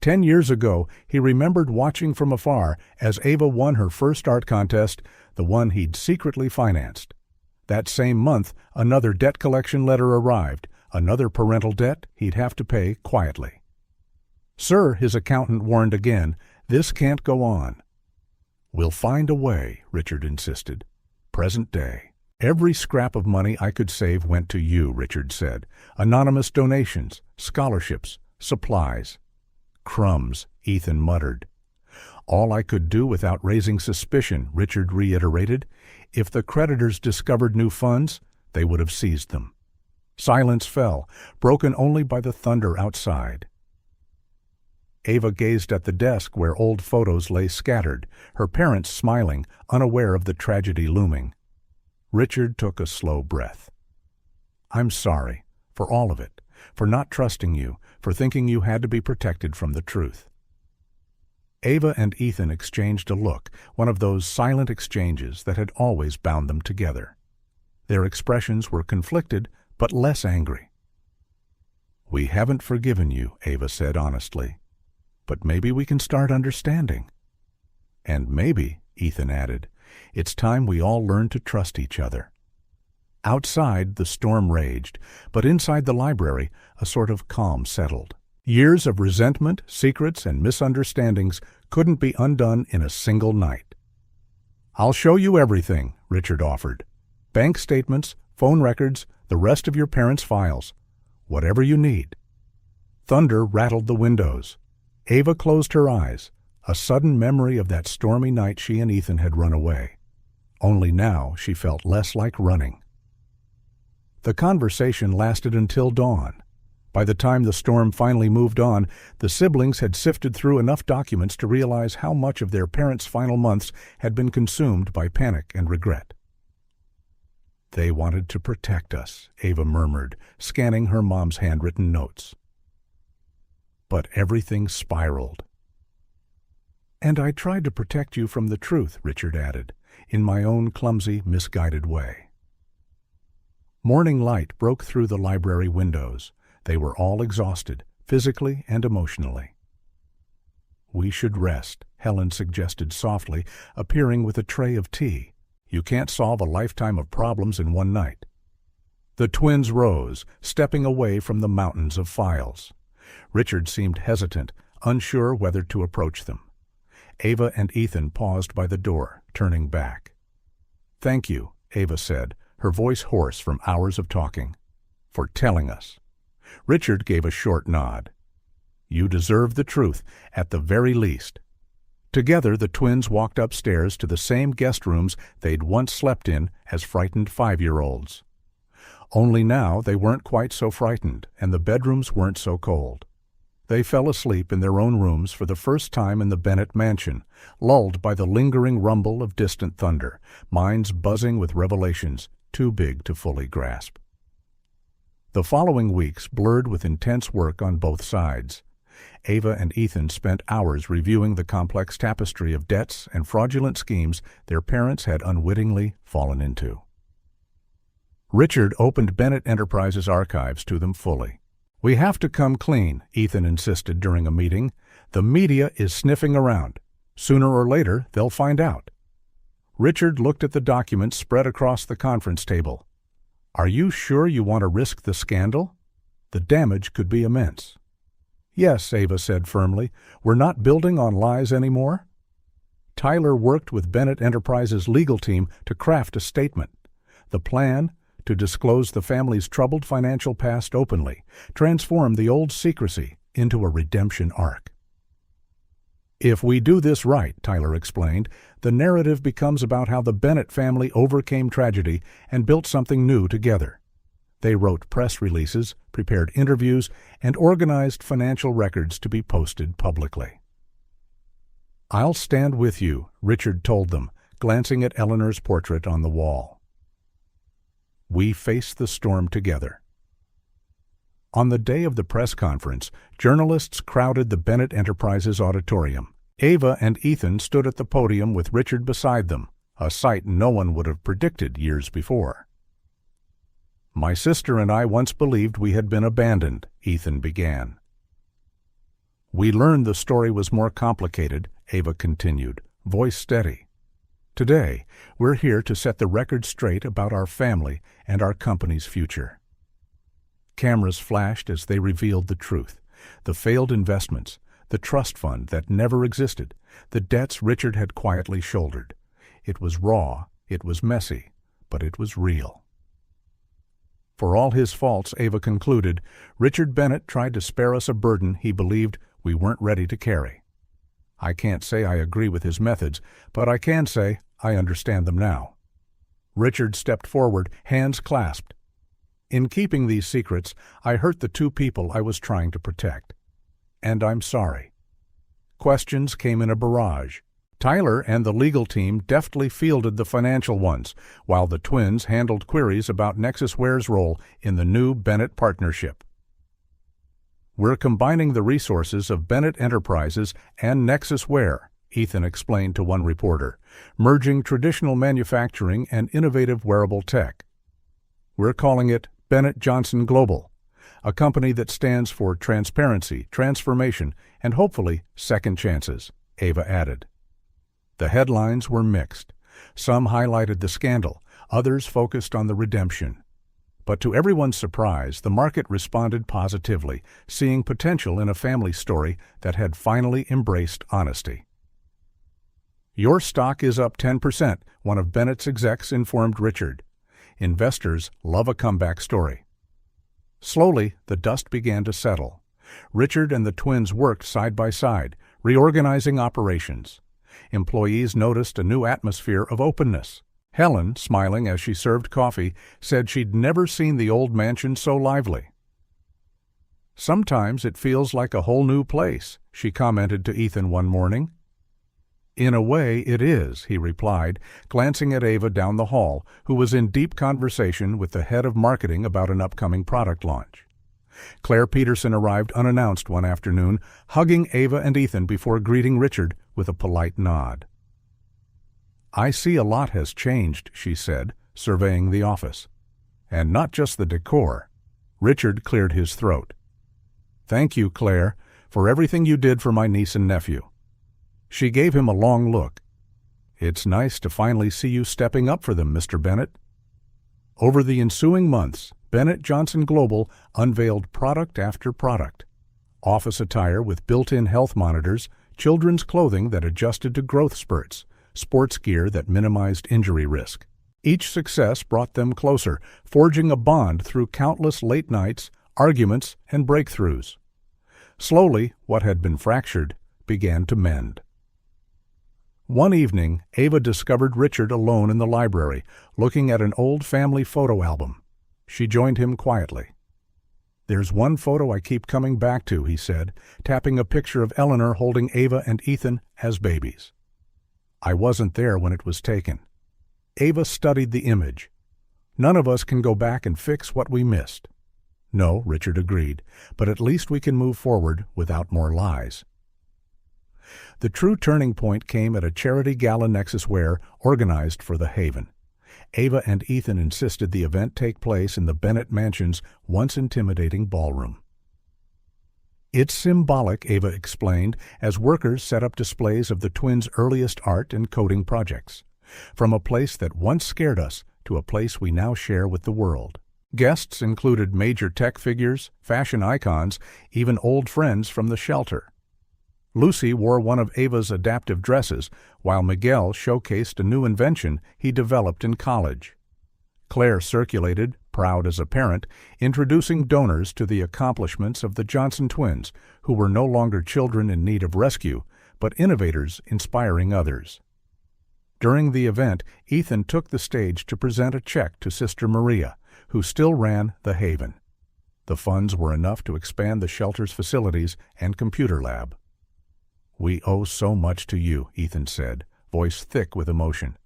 10 years ago, he remembered watching from afar as Ava won her first art contest, the one he'd secretly financed. That same month, another debt collection letter arrived, another parental debt he'd have to pay quietly. "Sir," his accountant warned again, "this can't go on." "We'll find a way," Richard insisted. Present day. "Every scrap of money I could save went to you," Richard said. "Anonymous donations, scholarships, supplies." "Crumbs," Ethan muttered. "All I could do without raising suspicion," Richard reiterated. "If the creditors discovered new funds, they would have seized them." Silence fell, broken only by the thunder outside. Ava gazed at the desk where old photos lay scattered, her parents smiling, unaware of the tragedy looming. Richard took a slow breath. "I'm sorry, for all of it, for not trusting you, for thinking you had to be protected from the truth." Ava and Ethan exchanged a look, one of those silent exchanges that had always bound them together. Their expressions were conflicted, but less angry. "We haven't forgiven you," Ava said honestly. "But maybe we can start understanding." "And maybe," Ethan added, "it's time we all learned to trust each other." Outside, the storm raged, but inside the library, a sort of calm settled. Years of resentment, secrets, and misunderstandings couldn't be undone in a single night. "I'll show you everything," Richard offered. "Bank statements, phone records, the rest of your parents' files. Whatever you need." Thunder rattled the windows. Ava closed her eyes, a sudden memory of that stormy night she and Ethan had run away. Only now she felt less like running. The conversation lasted until dawn. By the time the storm finally moved on, the siblings had sifted through enough documents to realize how much of their parents' final months had been consumed by panic and regret. "They wanted to protect us," Ava murmured, scanning her mom's handwritten notes. "But everything spiraled." "And I tried to protect you from the truth," Richard added, "in my own clumsy, misguided way." Morning light broke through the library windows. They were all exhausted, physically and emotionally. "We should rest," Helen suggested softly, appearing with a tray of tea. "You can't solve a lifetime of problems in one night." The twins rose, stepping away from the mountains of files. Richard seemed hesitant, unsure whether to approach them. Ava and Ethan paused by the door, turning back. "Thank you," Ava said, her voice hoarse from hours of talking, "for telling us." Richard gave a short nod. "You deserve the truth, at the very least." Together the twins walked upstairs to the same guest rooms they'd once slept in as frightened 5-year-olds. Only now they weren't quite so frightened, and the bedrooms weren't so cold. They fell asleep in their own rooms for the first time in the Bennett mansion, lulled by the lingering rumble of distant thunder, minds buzzing with revelations too big to fully grasp. The following weeks blurred with intense work on both sides. Ava and Ethan spent hours reviewing the complex tapestry of debts and fraudulent schemes their parents had unwittingly fallen into. Richard opened Bennett Enterprises' archives to them fully. "We have to come clean," Ethan insisted during a meeting. "The media is sniffing around. Sooner or later, they'll find out." Richard looked at the documents spread across the conference table. "Are you sure you want to risk the scandal? The damage could be immense." "Yes," Ava said firmly. "We're not building on lies anymore." Tyler worked with Bennett Enterprises' legal team to craft a statement. The plan, to disclose the family's troubled financial past openly, transform the old secrecy into a redemption arc. "If we do this right," Tyler explained, "the narrative becomes about how the Bennett family overcame tragedy and built something new together." They wrote press releases, prepared interviews, and organized financial records to be posted publicly. "I'll stand with you," Richard told them, glancing at Eleanor's portrait on the wall. "We face the storm together." On the day of the press conference, journalists crowded the Bennett Enterprises auditorium. Ava and Ethan stood at the podium with Richard beside them, a sight no one would have predicted years before. "My sister and I once believed we had been abandoned," Ethan began. "We learned the story was more complicated," Ava continued, voice steady. "Today, we're here to set the record straight about our family and our company's future." Cameras flashed as they revealed the truth: the failed investments, the trust fund that never existed, the debts Richard had quietly shouldered. It was raw, it was messy, but it was real. For all his faults, Ava concluded, Richard Bennett tried to spare us a burden he believed we weren't ready to carry. I can't say I agree with his methods, but I can say I understand them now. Richard stepped forward, hands clasped. "In keeping these secrets, I hurt the two people I was trying to protect. And I'm sorry." Questions came in a barrage. Tyler and the legal team deftly fielded the financial ones, while the twins handled queries about NexusWare's role in the new Bennett partnership. "We're combining the resources of Bennett Enterprises and NexusWare," Ethan explained to one reporter, "merging traditional manufacturing and innovative wearable tech. We're calling it Bennett Johnson Global, a company that stands for transparency, transformation, and hopefully second chances," Ava added. The headlines were mixed. Some highlighted the scandal, others focused on the redemption. But to everyone's surprise, the market responded positively, seeing potential in a family story that had finally embraced honesty. "Your stock is up 10%, one of Bennett's execs informed Richard. "Investors love a comeback story." Slowly, the dust began to settle. Richard and the twins worked side by side, reorganizing operations. Employees noticed a new atmosphere of openness. Helen, smiling as she served coffee, said she'd never seen the old mansion so lively. "Sometimes it feels like a whole new place," she commented to Ethan one morning. "In a way, it is," he replied, glancing at Ava down the hall, who was in deep conversation with the head of marketing about an upcoming product launch. Claire Peterson arrived unannounced one afternoon, hugging Ava and Ethan before greeting Richard with a polite nod. "I see a lot has changed," she said, surveying the office. "And not just the decor." Richard cleared his throat. "Thank you, Claire, for everything you did for my niece and nephew. She gave him a long look. "It's nice to finally see you stepping up for them, Mr. Bennett." Over the ensuing months, Bennett Johnson Global unveiled product after product. Office attire with built-in health monitors, children's clothing that adjusted to growth spurts, sports gear that minimized injury risk. Each success brought them closer, forging a bond through countless late nights, arguments, and breakthroughs. Slowly, what had been fractured began to mend. One evening, Ava discovered Richard alone in the library, looking at an old family photo album. She joined him quietly. "There's one photo I keep coming back to," he said, tapping a picture of Eleanor holding Ava and Ethan as babies. "I wasn't there when it was taken." Ava studied the image. "None of us can go back and fix what we missed." "No," Richard agreed, "but at least we can move forward without more lies." The true turning point came at a charity gala Nexus Wear organized for the Haven. Ava and Ethan insisted the event take place in the Bennett Mansion's once intimidating ballroom. "It's symbolic," Ava explained, as workers set up displays of the twins' earliest art and coding projects. "From a place that once scared us to a place we now share with the world." Guests included major tech figures, fashion icons, even old friends from the shelter. Lucy wore one of Ava's adaptive dresses, while Miguel showcased a new invention he developed in college. Claire circulated, proud as a parent, introducing donors to the accomplishments of the Johnson twins, who were no longer children in need of rescue, but innovators inspiring others. During the event, Ethan took the stage to present a check to Sister Maria, who still ran the Haven. The funds were enough to expand the shelter's facilities and computer lab. "We owe so much to you," Ethan said, voice thick with emotion.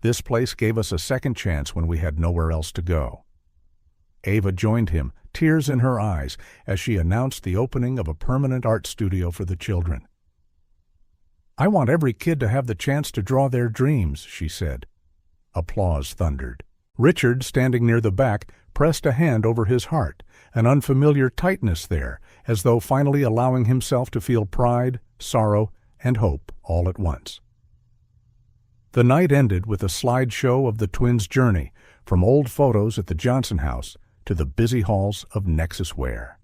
"This place gave us a second chance when we had nowhere else to go." Ava joined him, tears in her eyes, as she announced the opening of a permanent art studio for the children. "I want every kid to have the chance to draw their dreams," she said. Applause thundered. Richard, standing near the back, pressed a hand over his heart, an unfamiliar tightness there, as though finally allowing himself to feel pride, sorrow, and hope all at once. The night ended with a slideshow of the twins' journey, from old photos at the Johnson house to the busy halls of Nexus Wear.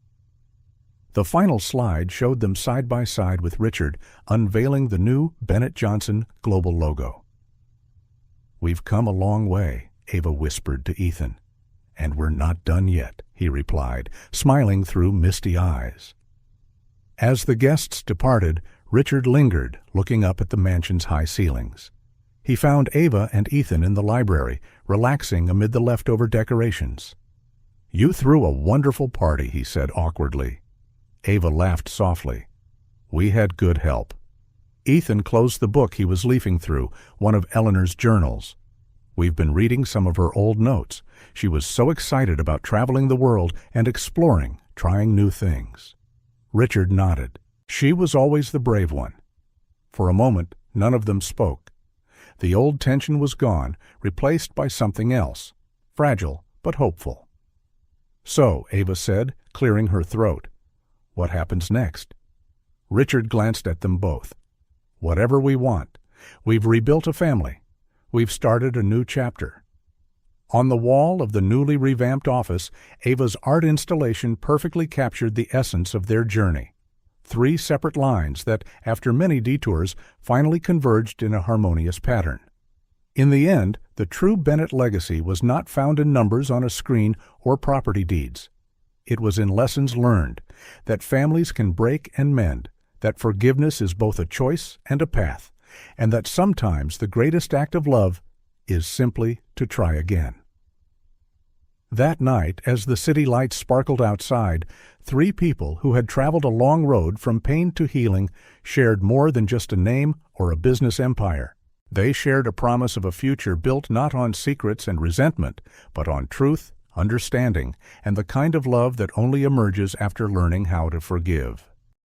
The final slide showed them side by side with Richard, unveiling the new Bennett Johnson Global logo. "We've come a long way," Ava whispered to Ethan. "And we're not done yet," he replied, smiling through misty eyes. As the guests departed, Richard lingered, looking up at the mansion's high ceilings. He found Ava and Ethan in the library, relaxing amid the leftover decorations. "You threw a wonderful party," he said awkwardly. Ava laughed softly. "We had good help." Ethan closed the book he was leafing through, one of Eleanor's journals. "We've been reading some of her old notes. She was so excited about traveling the world and exploring, trying new things." Richard nodded. She was always the brave one. For a moment, none of them spoke. The old tension was gone, replaced by something else, fragile but hopeful. "So," Ava said, clearing her throat, "what happens next?" Richard glanced at them both. "Whatever we want. We've rebuilt a family. We've started a new chapter." On the wall of the newly revamped office, Ava's art installation perfectly captured the essence of their journey. 3 separate lines that, after many detours, finally converged in a harmonious pattern. In the end, the true Bennett legacy was not found in numbers on a screen or property deeds. It was in lessons learned, that families can break and mend, that forgiveness is both a choice and a path, and that sometimes the greatest act of love is simply to try again. That night, as the city lights sparkled outside, 3 people who had traveled a long road from pain to healing shared more than just a name or a business empire. They shared a promise of a future built not on secrets and resentment, but on truth, understanding, and the kind of love that only emerges after learning how to forgive.